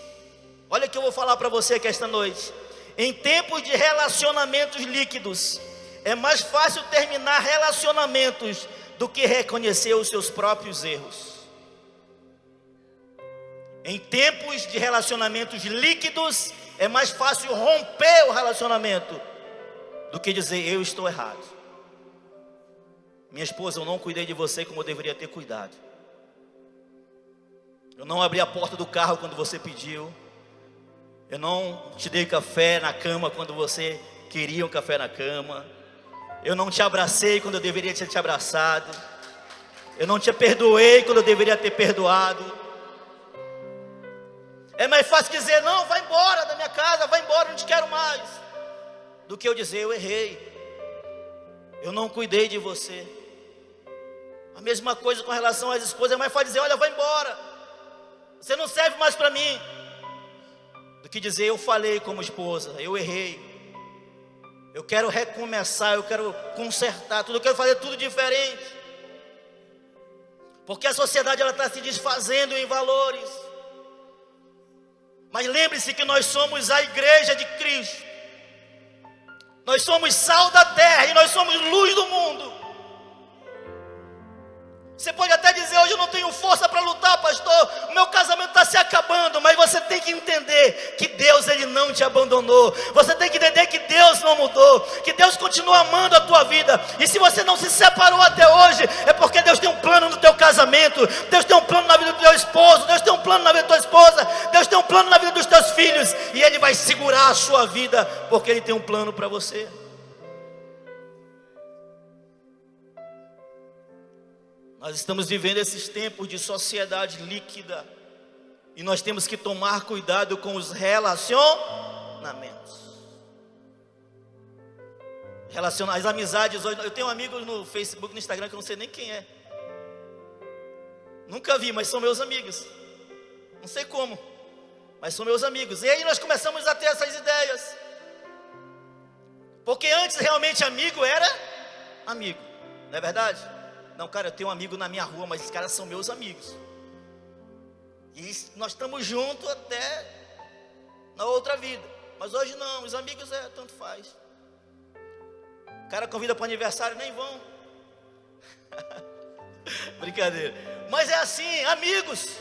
olha o que eu vou falar para você aqui esta noite. Em tempos de relacionamentos líquidos, é mais fácil terminar relacionamentos do que reconhecer os seus próprios erros. Em tempos de relacionamentos líquidos, é mais fácil romper o relacionamento do que dizer, eu estou errado. Minha esposa, eu não cuidei de você como eu deveria ter cuidado. Eu não abri a porta do carro quando você pediu. Eu não te dei café na cama quando você queria um café na cama. Eu não te abracei quando eu deveria ter te abraçado. Eu não te perdoei quando eu deveria ter perdoado. É mais fácil dizer, não, vai embora da minha casa, vai embora, não te quero mais, do que eu dizer, eu errei, eu não cuidei de você. A mesma coisa com relação às esposas, é mais fácil dizer, olha, vai embora, você não serve mais para mim, do que dizer, eu falei como esposa, eu errei, eu quero recomeçar, eu quero consertar tudo, eu quero fazer tudo diferente, porque a sociedade ela está se desfazendo em valores. Mas lembre-se que nós somos a igreja de Cristo. Nós somos sal da terra e nós somos luz do mundo. Você pode até dizer, hoje eu não tenho força para lutar, pastor, o meu casamento está se acabando, mas você tem que entender que Deus ele não te abandonou. Você tem que entender que Deus não mudou, que Deus continua amando a tua vida. E se você não se separou até hoje, é porque Deus tem um plano no teu casamento, Deus tem um plano na vida do teu esposo, Deus tem um plano na vida da tua esposa, Deus tem um plano na vida dos teus filhos, e Ele vai segurar a sua vida, porque Ele tem um plano para você. Nós estamos vivendo esses tempos de sociedade líquida, e nós temos que tomar cuidado com os relacionamentos. As amizades hoje, eu tenho amigos no Facebook, no Instagram, que eu não sei nem quem é. Nunca vi, mas são meus amigos. Não sei como, mas são meus amigos. E aí nós começamos a ter essas ideias. Porque antes realmente amigo era amigo, não é verdade? Não, cara, eu tenho um amigo na minha rua, mas esses caras são meus amigos. E nós estamos juntos até na outra vida. Mas hoje não, os amigos tanto faz. cara convida para o aniversário, nem vão. Brincadeira. Mas é assim, amigos.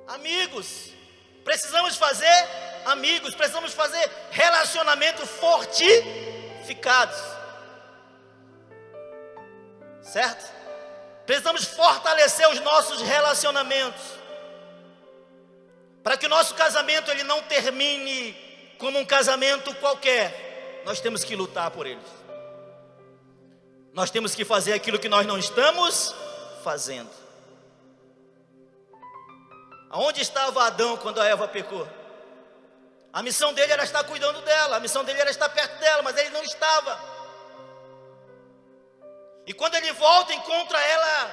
Amigos. Precisamos fazer amigos, precisamos fazer relacionamentos fortificados. Certo? Precisamos fortalecer os nossos relacionamentos, para que o nosso casamento ele não termine como um casamento qualquer. Nós temos que lutar por eles. Nós temos que fazer aquilo que nós não estamos fazendo. Aonde estava Adão quando a Eva pecou? A missão dele era estar cuidando dela, a missão dele era estar perto dela, mas ele não estava. E quando ele volta, encontra ela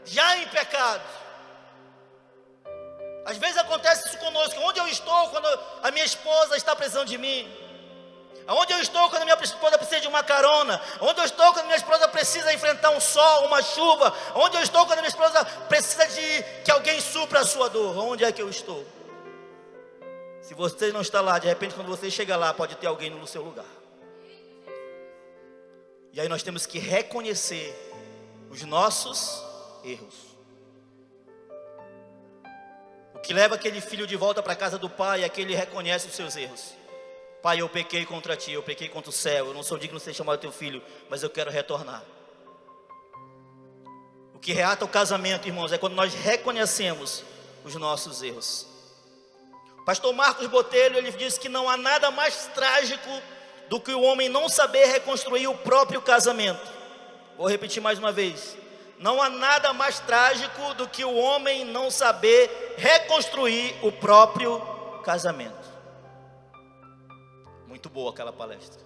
já em pecado. Às vezes acontece isso conosco. Onde eu estou quando a minha esposa está precisando de mim? Onde eu estou quando a minha esposa precisa de uma carona? Onde eu estou quando a minha esposa precisa enfrentar um sol, uma chuva? Onde eu estou quando a minha esposa precisa de que alguém supra a sua dor? Onde é que eu estou? Se você não está lá, de repente quando você chega lá, pode ter alguém no seu lugar. E aí nós temos que reconhecer os nossos erros. O que leva aquele filho de volta para a casa do pai é que ele reconhece os seus erros. Pai, eu pequei contra ti, eu pequei contra o céu, eu não sou digno de ser chamado teu filho, mas eu quero retornar. O que reata o casamento, irmãos, é quando nós reconhecemos os nossos erros. Pastor Marcos Botelho, ele diz que não há nada mais trágico do que o homem não saber reconstruir o próprio casamento. Vou repetir mais uma vez. Não há nada mais trágico do que o homem não saber reconstruir o próprio casamento. Muito boa aquela palestra.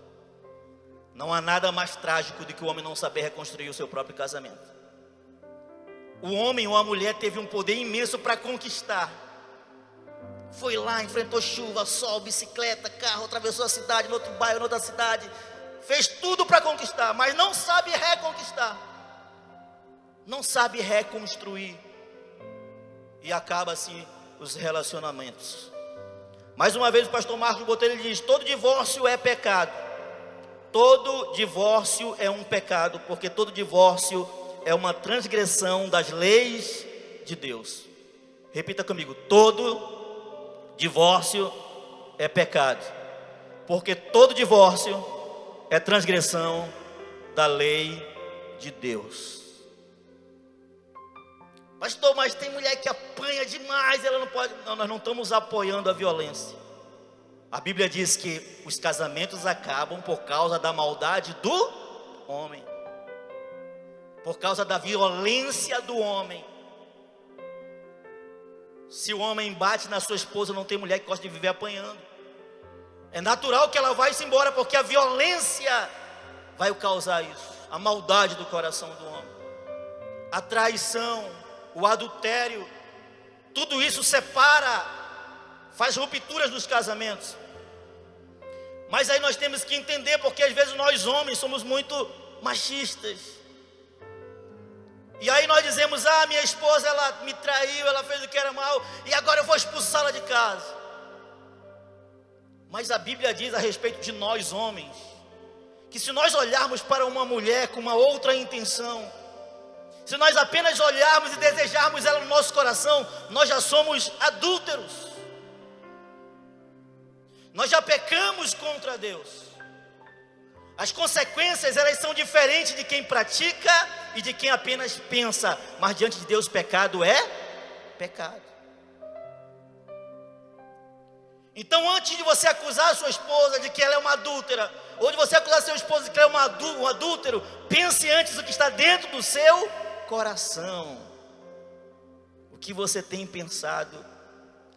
Não há nada mais trágico do que o homem não saber reconstruir o seu próprio casamento. O homem ou a mulher teve um poder imenso para conquistar. Foi lá, enfrentou chuva, sol, bicicleta, carro, atravessou a cidade, no outro bairro, noutra cidade. Fez tudo para conquistar, mas não sabe reconquistar. Não sabe reconstruir. E acaba assim os relacionamentos. Mais uma vez o pastor Marcos Botelho diz: todo divórcio é pecado. Todo divórcio é um pecado, porque todo divórcio é uma transgressão das leis de Deus. Repita comigo: todo divórcio é pecado, porque todo divórcio é transgressão da lei de Deus. Pastor, mas tem mulher que apanha demais, ela não pode. Não, nós não estamos apoiando a violência. A Bíblia diz que os casamentos acabam por causa da maldade do homem, por causa da violência do homem. Se o homem bate na sua esposa, não tem mulher que gosta de viver apanhando. É natural que ela vá se embora, porque a violência vai causar isso. A maldade do coração do homem, a traição, o adultério, tudo isso separa, faz rupturas nos casamentos. Mas aí nós temos que entender, porque às vezes nós homens somos muito machistas. E aí nós dizemos: ah, minha esposa, ela me traiu, ela fez o que era mal, e agora eu vou expulsá-la de casa. Mas a Bíblia diz a respeito de nós homens, que se nós olharmos para uma mulher com uma outra intenção, se nós apenas olharmos e desejarmos ela no nosso coração, nós já somos adúlteros. Nós já pecamos contra Deus. As consequências, elas são diferentes de quem pratica e de quem apenas pensa. Mas diante de Deus, pecado é pecado. Então, antes de você acusar a sua esposa de que ela é uma adúltera, ou de você acusar seu esposo de que ela é um adúltero, pense antes o que está dentro do seu coração. O que você tem pensado?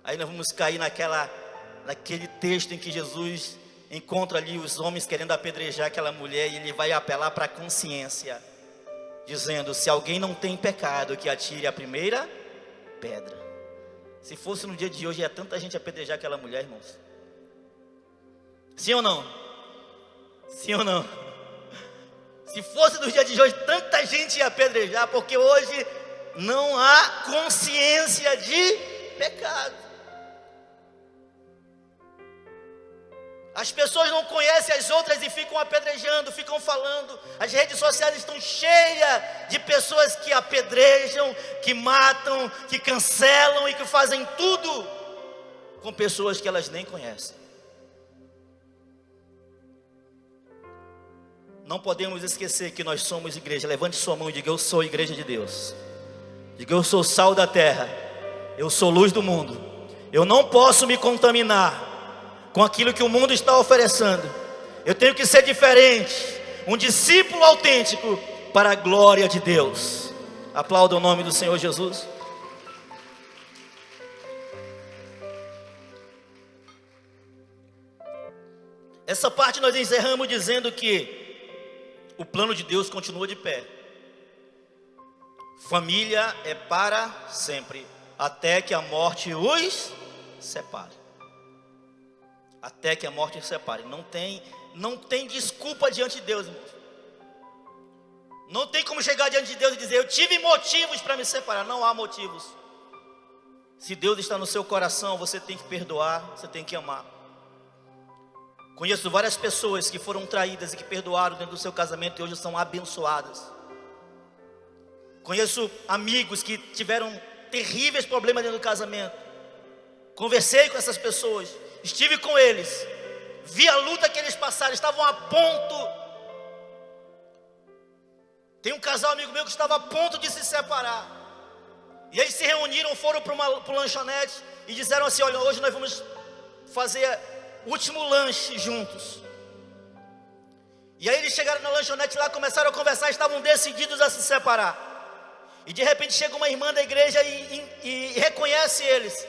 Aí nós vamos cair naquele texto em que Jesus encontra ali os homens querendo apedrejar aquela mulher, e ele vai apelar para a consciência, dizendo: se alguém não tem pecado, que atire a primeira pedra. Se fosse no dia de hoje, ia tanta gente apedrejar aquela mulher, irmãos. Sim ou não? Sim ou não? Se fosse no dia de hoje, tanta gente ia apedrejar, porque hoje não há consciência de pecado. As pessoas não conhecem as outras e ficam apedrejando, ficam falando. As redes sociais estão cheias de pessoas que apedrejam, que matam, que cancelam e que fazem tudo com pessoas que elas nem conhecem. Não podemos esquecer que nós somos igreja. Levante sua mão e diga: eu sou igreja de Deus. Diga: eu sou sal da terra. Eu sou luz do mundo. Eu não posso me contaminar com aquilo que o mundo está oferecendo. Eu tenho que ser diferente, um discípulo autêntico para a glória de Deus. Aplauda o nome do Senhor Jesus. Essa parte nós encerramos dizendo que o plano de Deus continua de pé. Família é para sempre, até que a morte os separe. Até que a morte os separe. Não tem desculpa diante de Deus, irmãos. Não tem como chegar diante de Deus e dizer: eu tive motivos para me separar. Não há motivos. Se Deus está no seu coração, você tem que perdoar, você tem que amar. Conheço várias pessoas que foram traídas e que perdoaram dentro do seu casamento e hoje são abençoadas. Conheço amigos que tiveram terríveis problemas dentro do casamento. Conversei com essas pessoas, estive com eles, vi a luta que eles passaram, estavam a ponto. Tem um casal amigo meu que estava a ponto de se separar. E eles se reuniram, foram para uma lanchonete e disseram assim: olha, hoje nós vamos fazer o último lanche juntos. E aí eles chegaram na lanchonete lá, começaram a conversar, estavam decididos a se separar. E de repente chega uma irmã da igreja e reconhece eles.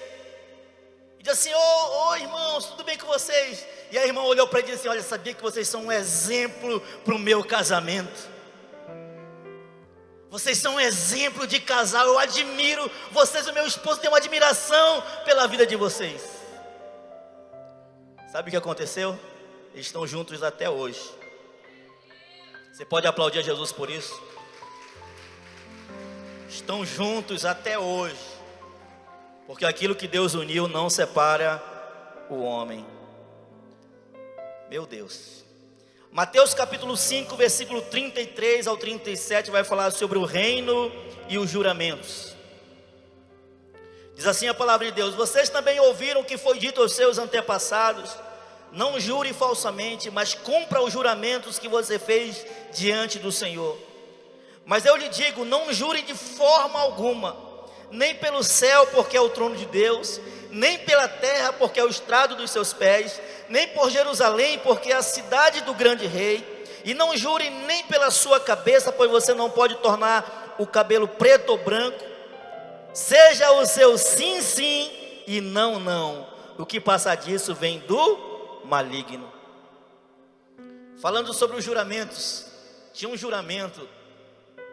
E diz assim: ô irmãos, tudo bem com vocês? E a irmã olhou para ele e disse assim: olha, sabia que vocês são um exemplo para o meu casamento. Vocês são um exemplo de casal, eu admiro vocês, o meu esposo tem uma admiração pela vida de vocês. Sabe o que aconteceu? Eles estão juntos até hoje. Você pode aplaudir a Jesus por isso? Estão juntos até hoje, porque aquilo que Deus uniu não separa o homem. Meu Deus. Mateus capítulo 5, versículo 33 ao 37 vai falar sobre o reino e os juramentos. Diz assim a palavra de Deus: vocês também ouviram que foi dito aos seus antepassados: não jure falsamente, mas cumpra os juramentos que você fez diante do Senhor. Mas eu lhe digo, não jure de forma alguma, nem pelo céu, porque é o trono de Deus, nem pela terra, porque é o estrado dos seus pés, nem por Jerusalém, porque é a cidade do grande rei. E não jure nem pela sua cabeça, pois você não pode tornar o cabelo preto ou branco. Seja o seu sim, sim e não, não. O que passa disso vem do maligno. Falando sobre os juramentos, tinha um juramento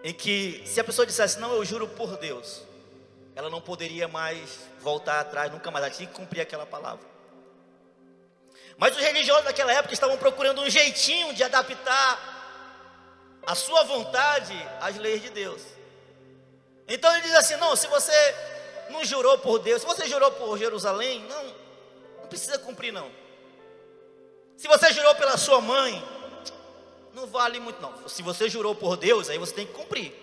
em que, se a pessoa dissesse: não, eu juro por Deus, ela não poderia mais voltar atrás, nunca mais, ela tinha que cumprir aquela palavra. Mas os religiosos daquela época estavam procurando um jeitinho de adaptar a sua vontade às leis de Deus. Então ele diz assim: não, se você não jurou por Deus, se você jurou por Jerusalém, não precisa cumprir não. Se você jurou pela sua mãe, não vale muito não. Se você jurou por Deus, aí você tem que cumprir.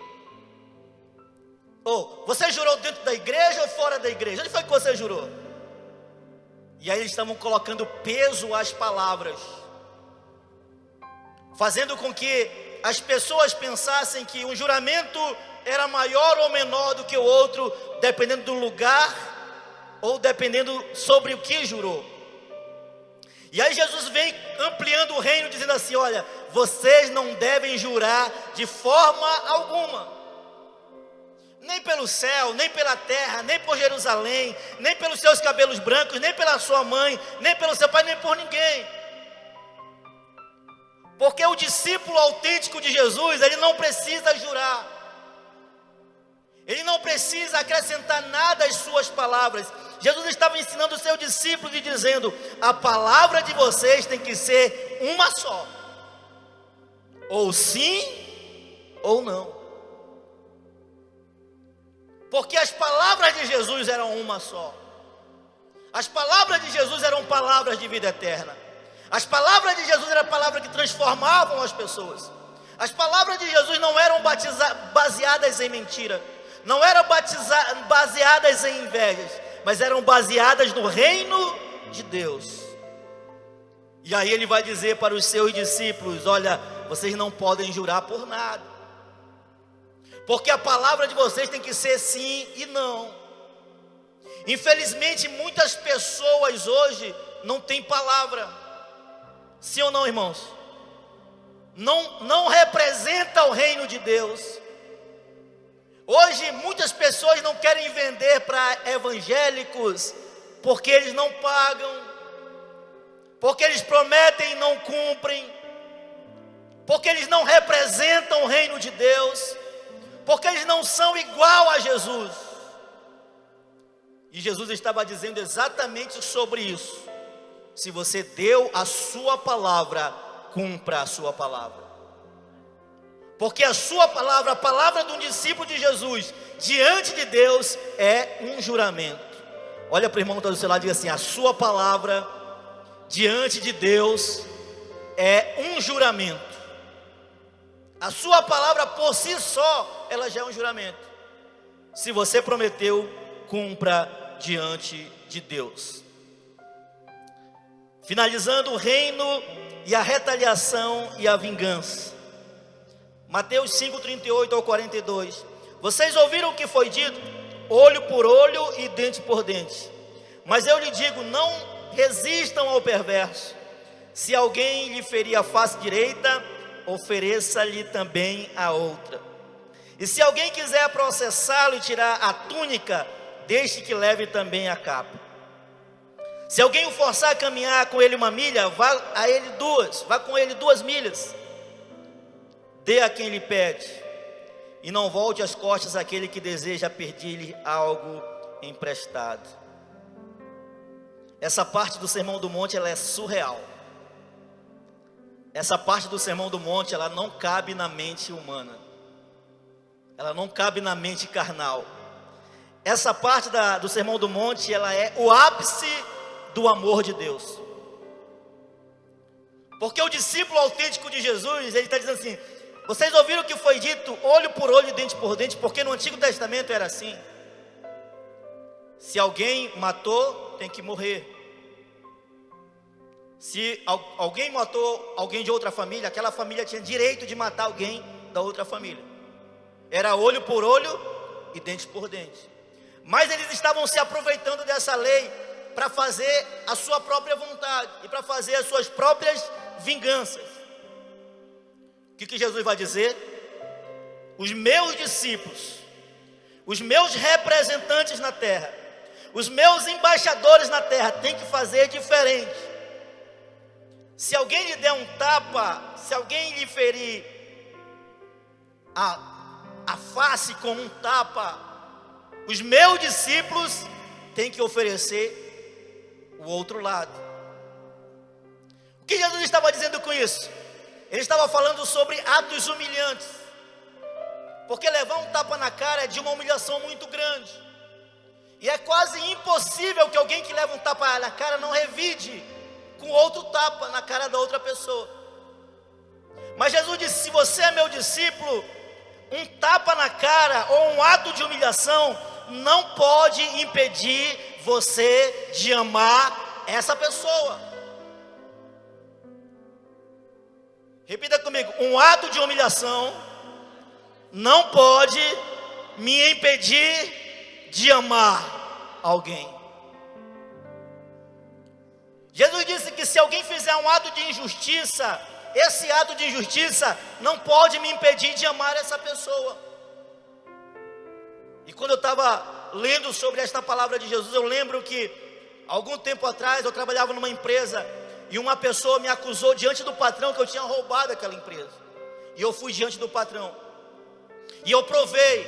Ou você jurou dentro da igreja ou fora da igreja? Onde foi que você jurou? E aí eles estavam colocando peso às palavras, fazendo com que as pessoas pensassem que um juramento era maior ou menor do que o outro, dependendo do lugar ou dependendo sobre o que jurou. E aí Jesus vem ampliando o reino, dizendo assim: olha, vocês não devem jurar de forma alguma, nem pelo céu, nem pela terra, nem por Jerusalém, nem pelos seus cabelos brancos, nem pela sua mãe, nem pelo seu pai, nem por ninguém. Porque o discípulo autêntico de Jesus, ele não precisa jurar, ele não precisa acrescentar nada às suas palavras. Jesus estava ensinando os seus discípulos e dizendo: a palavra de vocês tem que ser uma só, ou sim ou não. Porque as palavras de Jesus eram uma só. As palavras de Jesus eram palavras de vida eterna. As palavras de Jesus eram palavras que transformavam as pessoas. As palavras de Jesus não eram baseadas em mentira, não eram baseadas em invejas, mas eram baseadas no reino de Deus. E aí ele vai dizer para os seus discípulos: olha, vocês não podem jurar por nada, porque a palavra de vocês tem que ser sim e não. Infelizmente muitas pessoas hoje não têm palavra. Sim ou não, irmãos? Não representa o reino de Deus. Hoje muitas pessoas não querem vender para evangélicos, porque eles não pagam, porque eles prometem e não cumprem, porque eles não representam o reino de Deus, porque eles não são igual a Jesus. E Jesus estava dizendo exatamente sobre isso: se você deu a sua palavra, cumpra a sua palavra. Porque a sua palavra, a palavra de um discípulo de Jesus, diante de Deus, é um juramento. Olha para o irmão que está do seu lado e diga assim: a sua palavra, diante de Deus, é um juramento. A sua palavra por si só, ela já é um juramento. Se você prometeu, cumpra diante de Deus. Finalizando, o reino e a retaliação e a vingança. Mateus 5:38 ao 42. Vocês ouviram o que foi dito? Olho por olho e dente por dente. Mas eu lhe digo, não resistam ao perverso. Se alguém lhe ferir a face direita, ofereça-lhe também a outra. E se alguém quiser processá-lo e tirar a túnica, deixe que leve também a capa. Se alguém o forçar a caminhar com ele 1 milha, vá a ele 2, vá com ele 2 milhas. Dê a quem lhe pede, e não volte as costas àquele que deseja pedir-lhe algo emprestado. Essa parte do Sermão do Monte, ela é surreal. Essa parte do Sermão do Monte, ela não cabe na mente humana, ela não cabe na mente carnal. Essa parte do Sermão do Monte, ela é o ápice do amor de Deus. Porque o discípulo autêntico de Jesus, ele está dizendo assim: vocês ouviram o que foi dito, olho por olho e dente por dente, porque no Antigo Testamento era assim. Se alguém matou, tem que morrer. Se alguém matou alguém de outra família, aquela família tinha direito de matar alguém da outra família. Era olho por olho e dente por dente. Mas eles estavam se aproveitando dessa lei para fazer a sua própria vontade e para fazer as suas próprias vinganças. O que Jesus vai dizer? Os meus discípulos, os meus representantes na terra, os meus embaixadores na terra têm que fazer diferente. Se alguém lhe der um tapa, se alguém lhe ferir a face com um tapa, os meus discípulos têm que oferecer o outro lado. O que Jesus estava dizendo com isso? Ele estava falando sobre atos humilhantes, porque levar um tapa na cara é de uma humilhação muito grande, e é quase impossível que alguém que leva um tapa na cara não revide com outro tapa na cara da outra pessoa. Mas Jesus disse: se você é meu discípulo, um tapa na cara ou um ato de humilhação não pode impedir você de amar essa pessoa. Repita comigo: um ato de humilhação não pode me impedir de amar alguém. Jesus disse que se alguém fizer um ato de injustiça, esse ato de injustiça não pode me impedir de amar essa pessoa. E quando eu estava lendo sobre esta palavra de Jesus, eu lembro que algum tempo atrás eu trabalhava numa empresa e uma pessoa me acusou diante do patrão que eu tinha roubado aquela empresa. E eu fui diante do patrão e eu provei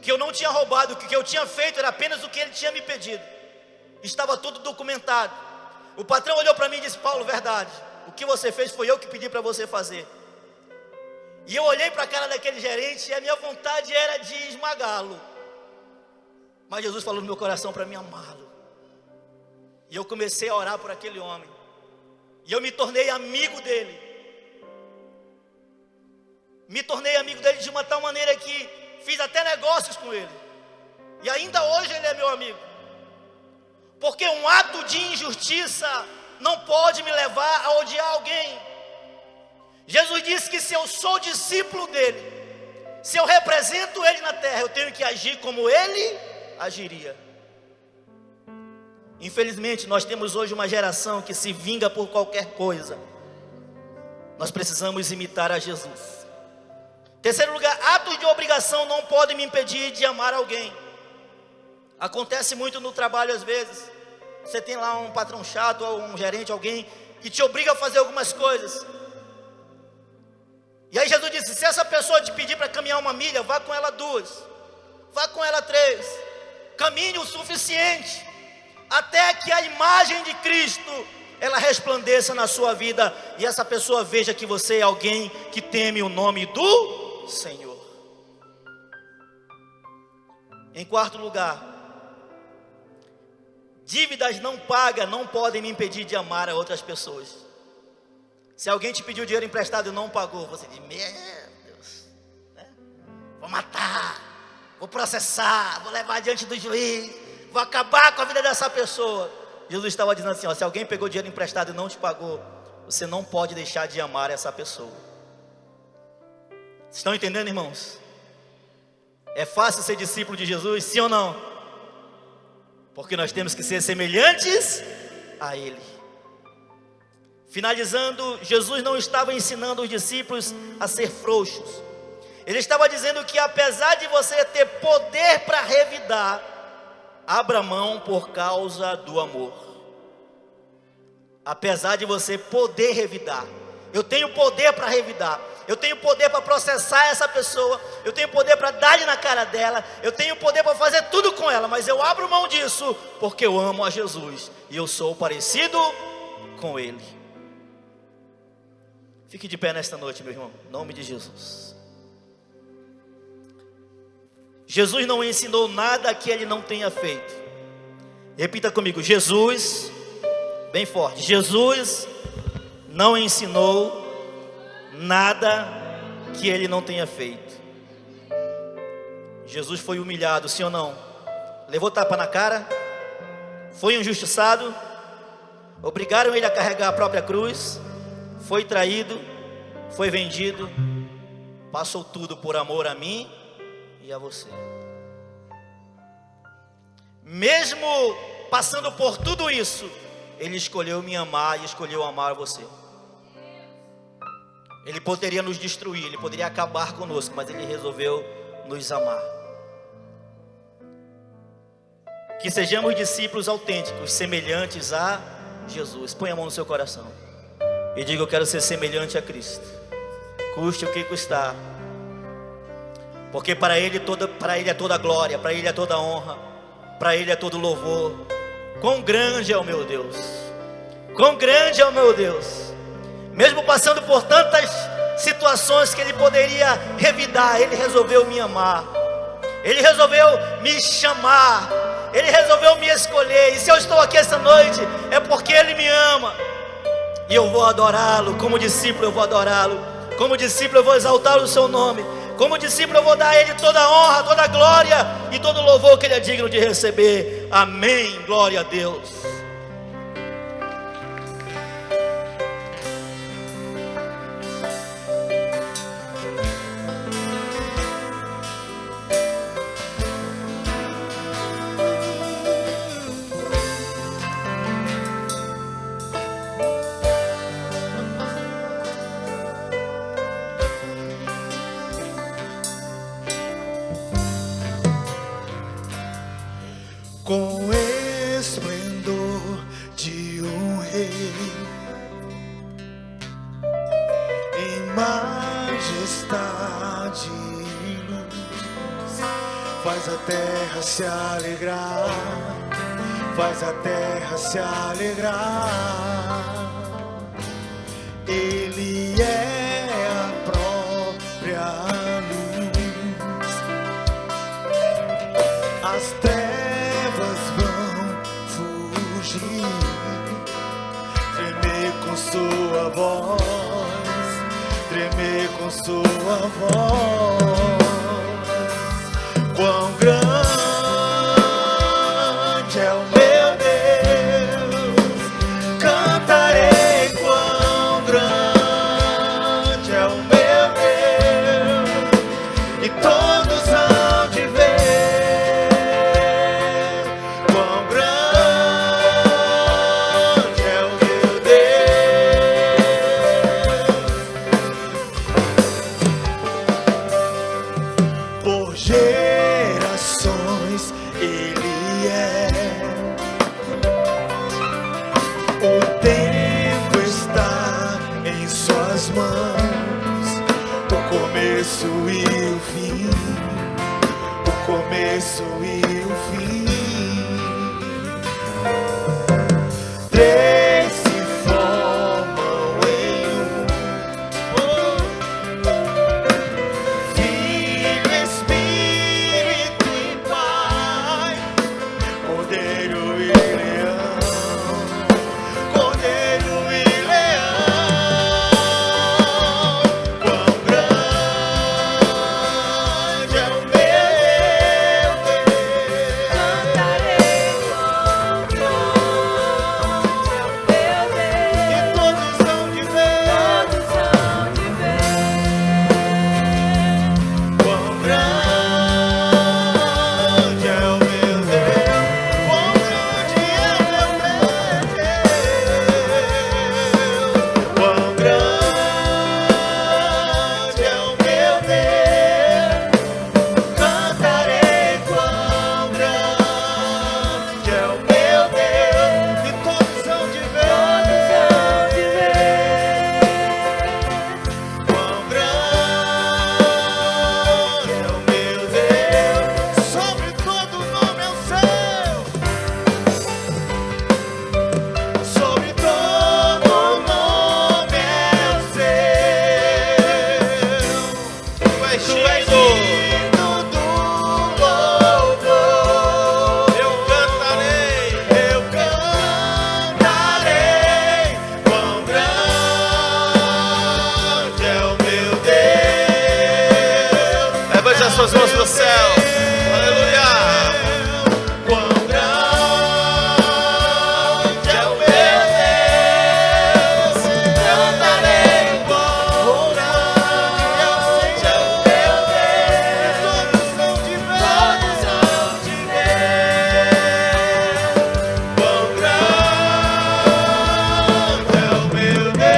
que eu não tinha roubado, que o que eu tinha feito era apenas o que ele tinha me pedido. Estava tudo documentado. O patrão olhou para mim e disse: Paulo, verdade, o que você fez foi eu que pedi para você fazer. E eu olhei para a cara daquele gerente e a minha vontade era de esmagá-lo. Mas Jesus falou no meu coração para mim amá-lo. E eu comecei a orar por aquele homem. E eu me tornei amigo dele. Me tornei amigo dele de uma tal maneira que fiz até negócios com ele. E ainda hoje ele é meu amigo. Porque um ato de injustiça não pode me levar a odiar alguém. Jesus disse que se eu sou discípulo dele, se eu represento ele na terra, eu tenho que agir como ele agiria. Infelizmente, nós temos hoje uma geração que se vinga por qualquer coisa. Nós precisamos imitar a Jesus. Terceiro lugar, atos de obrigação não podem me impedir de amar alguém. Acontece muito no trabalho às vezes. Você tem lá um patrão chato, ou um gerente, alguém que te obriga a fazer algumas coisas. E aí Jesus disse, se essa pessoa te pedir para caminhar 1 milha, vá com ela 2, vá com ela 3, caminhe o suficiente, até que a imagem de Cristo, ela resplandeça na sua vida, e essa pessoa veja que você é alguém que teme o nome do Senhor. Em quarto lugar, dívidas não pagas não podem me impedir de amar a outras pessoas. Se alguém te pediu dinheiro emprestado e não pagou, você diz, meu Deus, né? Vou matar, vou processar, vou levar diante do juiz, vou acabar com a vida dessa pessoa. Jesus estava dizendo assim, ó, se alguém pegou dinheiro emprestado e não te pagou, você não pode deixar de amar essa pessoa. Vocês estão entendendo, irmãos? É fácil ser discípulo de Jesus, sim ou não? Porque nós temos que ser semelhantes a Ele. Finalizando, Jesus não estava ensinando os discípulos a ser frouxos. Ele estava dizendo que apesar de você ter poder para revidar, abra mão por causa do amor. Apesar de você poder revidar, eu tenho poder para revidar, eu tenho poder para processar essa pessoa, eu tenho poder para dar-lhe na cara dela, eu tenho poder para fazer tudo com ela, mas eu abro mão disso porque eu amo a Jesus e eu sou parecido com Ele. Fique de pé nesta noite, meu irmão, em nome de Jesus. Jesus não ensinou nada que Ele não tenha feito. Repita comigo, Jesus, bem forte, Jesus não ensinou nada que Ele não tenha feito. Jesus foi humilhado, sim ou não? Levou tapa na cara, foi injustiçado, obrigaram Ele a carregar a própria cruz, foi traído, foi vendido, passou tudo por amor a mim e a você. Mesmo passando por tudo isso, Ele escolheu me amar e escolheu amar você. Ele poderia nos destruir, Ele poderia acabar conosco, mas Ele resolveu nos amar. Que sejamos discípulos autênticos, semelhantes a Jesus. Põe a mão no seu coração e diga, eu quero ser semelhante a Cristo, custe o que custar, porque para Ele é toda glória, para Ele é toda honra, para Ele é todo louvor. Quão grande é o meu Deus, quão grande é o meu Deus. Mesmo passando por tantas situações que Ele poderia revidar, Ele resolveu me amar, Ele resolveu me chamar, Ele resolveu me escolher. E se eu estou aqui essa noite, é porque Ele me ama. E eu vou adorá-lo, como discípulo eu vou adorá-lo, como discípulo eu vou exaltar o seu nome, como discípulo eu vou dar a Ele toda a honra, toda a glória e todo o louvor que Ele é digno de receber. Amém, glória a Deus. Com esplendor de um rei, em majestade e luz, faz a terra se alegrar, faz a terra se alegrar. Ele é a própria luz, as trevas vão fugir, tremer com sua voz, tremer com sua voz. Quão grande é o meu Deus, cantarei. Quão grande é o meu Deus, e todos hão de ver. Quão grande é o meu Deus. Por gerações Ele é. O tempo está em suas mãos, o começo e o fim, o começo e o fim. Três se formam em um, Filho, Espírito e Pai, Cordeiro e Leão, Cordeiro e Leão. Quão grande é o meu Deus, Cantarei quão grande é o meu e Deus, todos hão de ver. todos hão de ver. Quão grande é o meu Deus, quão grande é o meu Deus, quão grande é o meu Deus, cantarei. Quão grande é o meu Deus, e todos hão de ver. Quão grande é o meu Deus, sobre todo nome é o seu, sobre todo nome é o seu. Tu és digno do louvor. Eu cantarei. Eu cantarei. Quão grande é o meu Deus. Levante as suas mãos para o céu. Aleluia. Quão grande é o meu Deus, cantarei. Quão grande é o meu Deus, todos hão de ver. Quão grande é o meu Deus.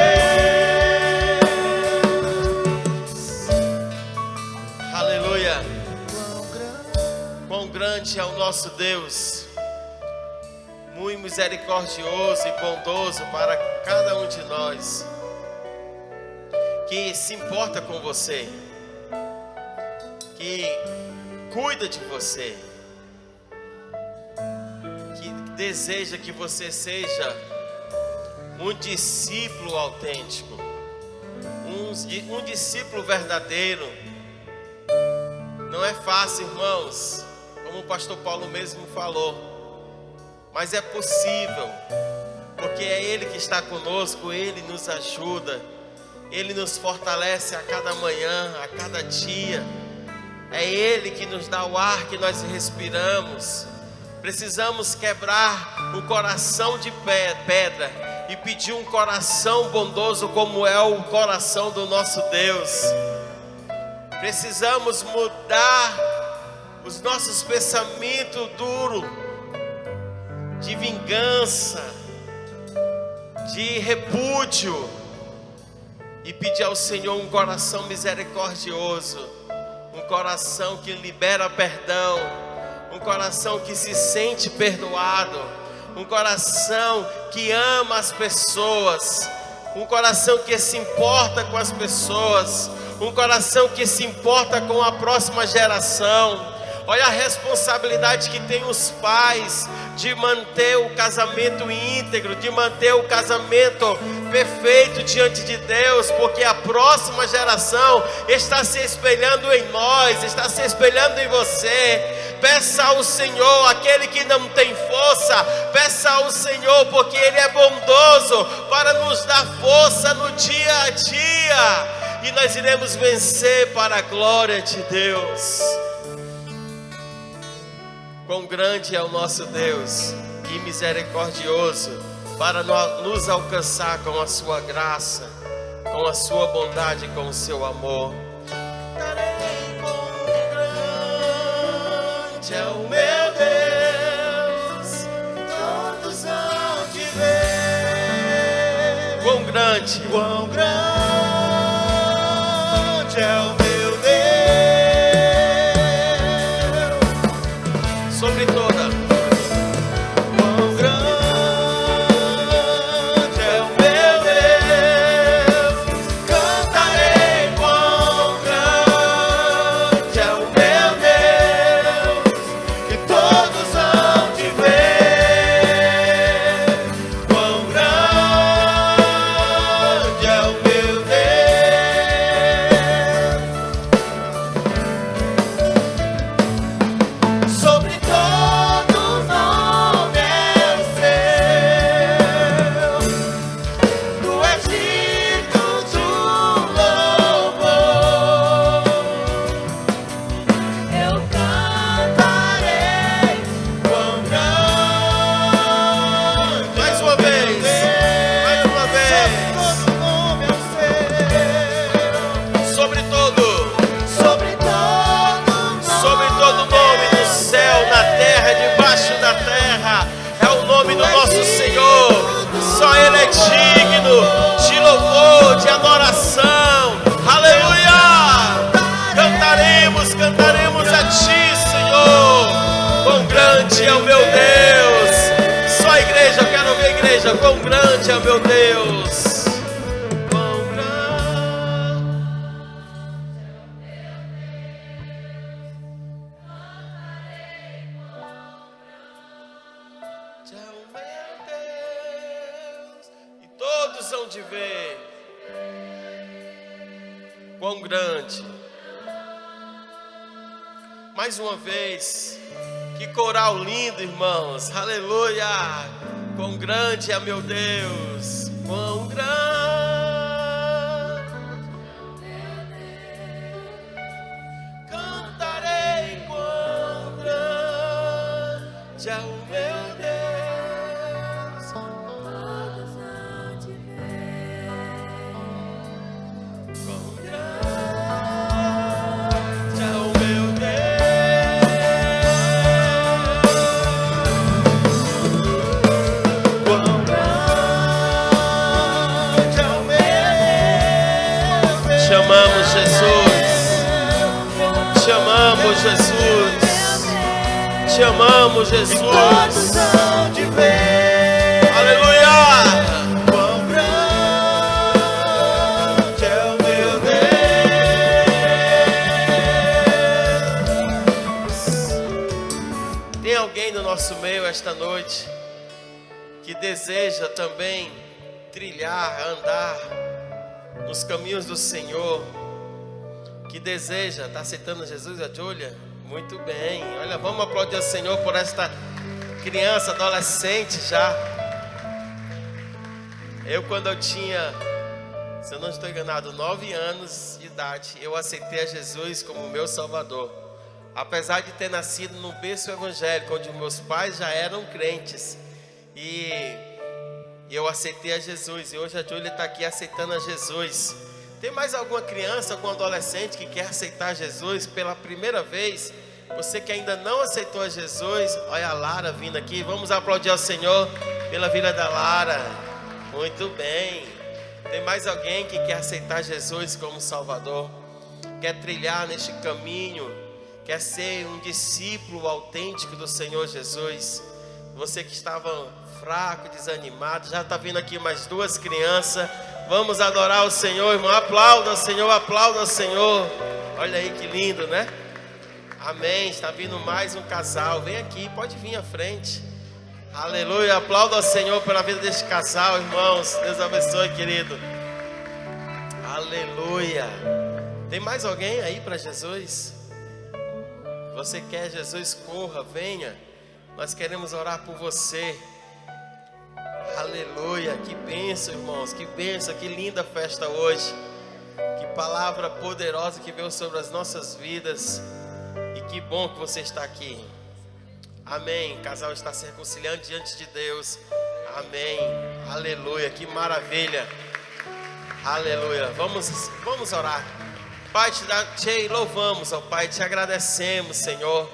Aleluia. Quão grande é o nosso Deus, muito misericordioso e bondoso para cada um de nós, que se importa com você, que cuida de você, que deseja que você seja um discípulo autêntico, um discípulo verdadeiro. Não é fácil, irmãos, como o pastor Paulo mesmo falou, mas é possível, porque é Ele que está conosco, Ele nos ajuda, Ele nos fortalece a cada manhã, a cada dia. É Ele que nos dá o ar que nós respiramos. Precisamos quebrar o coração de pedra e pedir um coração bondoso como é o coração do nosso Deus. Precisamos mudar os nossos pensamentos duros de vingança, de repúdio, e pedir ao Senhor um coração misericordioso, um coração que libera perdão, um coração que se sente perdoado, um coração que ama as pessoas, um coração que se importa com as pessoas, um coração que se importa com a próxima geração. Olha a responsabilidade que tem os pais de manter o casamento íntegro, de manter o casamento perfeito diante de Deus, porque a próxima geração está se espelhando em nós, está se espelhando em você. Peça ao Senhor, aquele que não tem força, peça ao Senhor, porque Ele é bondoso para nos dar força no dia a dia, e nós iremos vencer para a glória de Deus. Quão grande é o nosso Deus e misericordioso para nos alcançar com a sua graça, com a sua bondade, com o seu amor. É o meu Deus, todos hão de ver. Quão grande é o meu Deus, sobre toda. Quão grande é o meu Deus, cantarei. Quão grande é o meu Deus, todos hão de ver. Quão grande é o meu Deus. Sobre todo nome é o seu, tu és digno do louvor. Eu cantarei. Quão grande. Mais uma vez. Mais uma vez. Sobre todo. Sobre todo Sobre todo nome no céu, na terra, debaixo da terra. É o nome do nosso Senhor. Só Ele é digno de louvor, de adoração. Aleluia. Cantaremos a Ti, Senhor. Quão grande é o meu Deus. Só a igreja, eu quero ver a igreja. Quão grande é o meu Deus. Quão grande. É o meu Deus, e todos hão de ver quão grande. Mais uma vez, que coral lindo, irmãos, aleluia. Quão grande é meu Deus, quão grande. Cantarei quão grande é o meu Deus. Todos hão de ver. Quão grande é o meu Deus. Quão grande é o meu Deus. Chamamos Jesus. Chamamos Jesus. Chamamos Jesus. todos hão de ver. Aleluia. Quão grande é o meu Deus. Tem alguém no nosso meio esta noite que deseja também trilhar, andar nos caminhos do Senhor, que deseja, está aceitando Jesus, a Júlia? Muito bem, olha, vamos aplaudir ao Senhor por esta criança, adolescente já. Quando eu tinha, se eu não estou enganado, 9 anos de idade, eu aceitei a Jesus como meu Salvador. Apesar de ter nascido no berço evangélico, onde meus pais já eram crentes, e eu aceitei a Jesus, e hoje a Júlia está aqui aceitando a Jesus. Tem mais alguma criança, algum adolescente que quer aceitar Jesus pela primeira vez? Você que ainda não aceitou a Jesus, olha a Lara vindo aqui, vamos aplaudir ao Senhor pela vida da Lara. Muito bem. Tem mais alguém que quer aceitar Jesus como Salvador? Quer trilhar neste caminho? Quer ser um discípulo autêntico do Senhor Jesus? Você que estava fraco, desanimado, já está vindo aqui mais 2 crianças. Vamos adorar o Senhor, irmão. Aplauda o Senhor, aplauda o Senhor. Olha aí que lindo, né? Amém. Está vindo mais um casal. Vem aqui, pode vir à frente. Aleluia. Aplauda ao Senhor pela vida deste casal, irmãos. Deus abençoe, querido. Aleluia. Tem mais alguém aí para Jesus? Você quer Jesus, corra, venha. Nós queremos orar por você. Aleluia, que bênção, irmãos, que bênção, que linda festa hoje. Que palavra poderosa que veio sobre as nossas vidas. E que bom que você está aqui. Amém, o casal está se reconciliando diante de Deus. Amém, aleluia, que maravilha. Aleluia, vamos orar. Pai, te louvamos, ó Pai, te agradecemos, Senhor,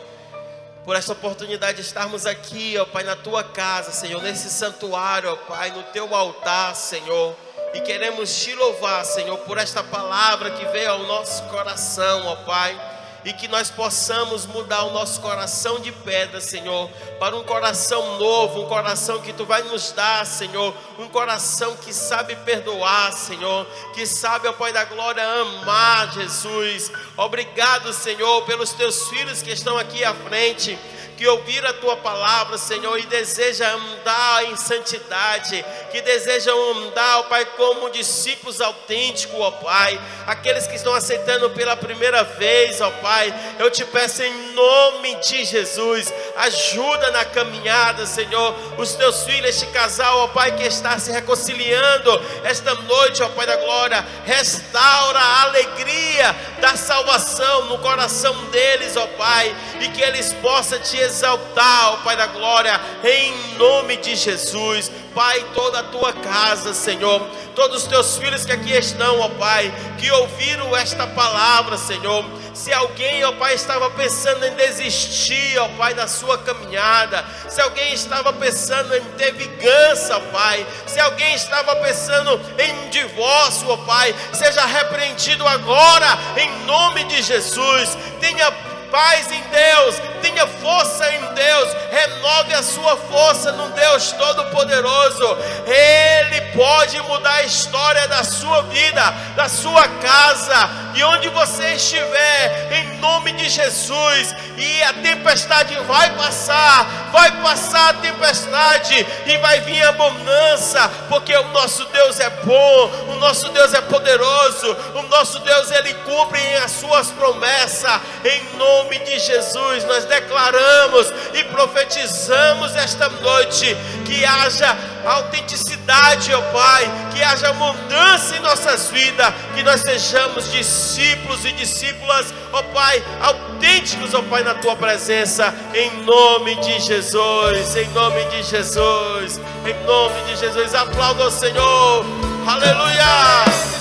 por esta oportunidade de estarmos aqui, ó Pai, na tua casa, Senhor, nesse santuário, ó Pai, no teu altar, Senhor. E queremos te louvar, Senhor, por esta palavra que veio ao nosso coração, ó Pai. E que nós possamos mudar o nosso coração de pedra, Senhor, para um coração novo, um coração que Tu vai nos dar, Senhor, um coração que sabe perdoar, Senhor, que sabe, ó Pai da glória, amar, Jesus. Obrigado, Senhor, pelos Teus filhos que estão aqui à frente, que ouviram a Tua palavra, Senhor, e desejam andar em santidade, que desejam andar, ó Pai, como discípulos autênticos, ó Pai, aqueles que estão aceitando pela primeira vez, ó Pai, eu te peço em nome de Jesus, ajuda na caminhada, Senhor, os Teus filhos, este casal, ó Pai, que está se reconciliando esta noite, ó Pai da glória, restaura a alegria da salvação no coração deles, ó Pai, e que eles possam te exaltar, ó Pai da glória, em nome de Jesus. Pai, toda a tua casa, Senhor, todos os teus filhos que aqui estão, ó Pai, que ouviram esta palavra, Senhor. Se alguém, ó Pai, estava pensando em desistir, ó Pai, da sua caminhada, se alguém estava pensando em ter vingança, ó Pai, se alguém estava pensando em divórcio, ó Pai, seja repreendido agora, em nome de Jesus. Tenha paz em Deus, tenha força em Deus, renove a sua força no Deus Todo-Poderoso. Ele pode mudar a história da sua vida, da sua casa, de onde você estiver, em nome de Jesus. E a tempestade vai passar a tempestade, e vai vir a bonança, porque o nosso Deus é bom, o nosso Deus é poderoso, o nosso Deus, Ele cumpre as suas promessas. Em nome de Jesus, nós declaramos e profetizamos esta noite que haja autenticidade, ó Pai, que haja mudança em nossas vidas, que nós sejamos discípulos e discípulas, ó Pai, autênticos, ó Pai, na Tua presença, em nome de Jesus, em nome de Jesus, em nome de Jesus. Aplauda o Senhor, aleluia.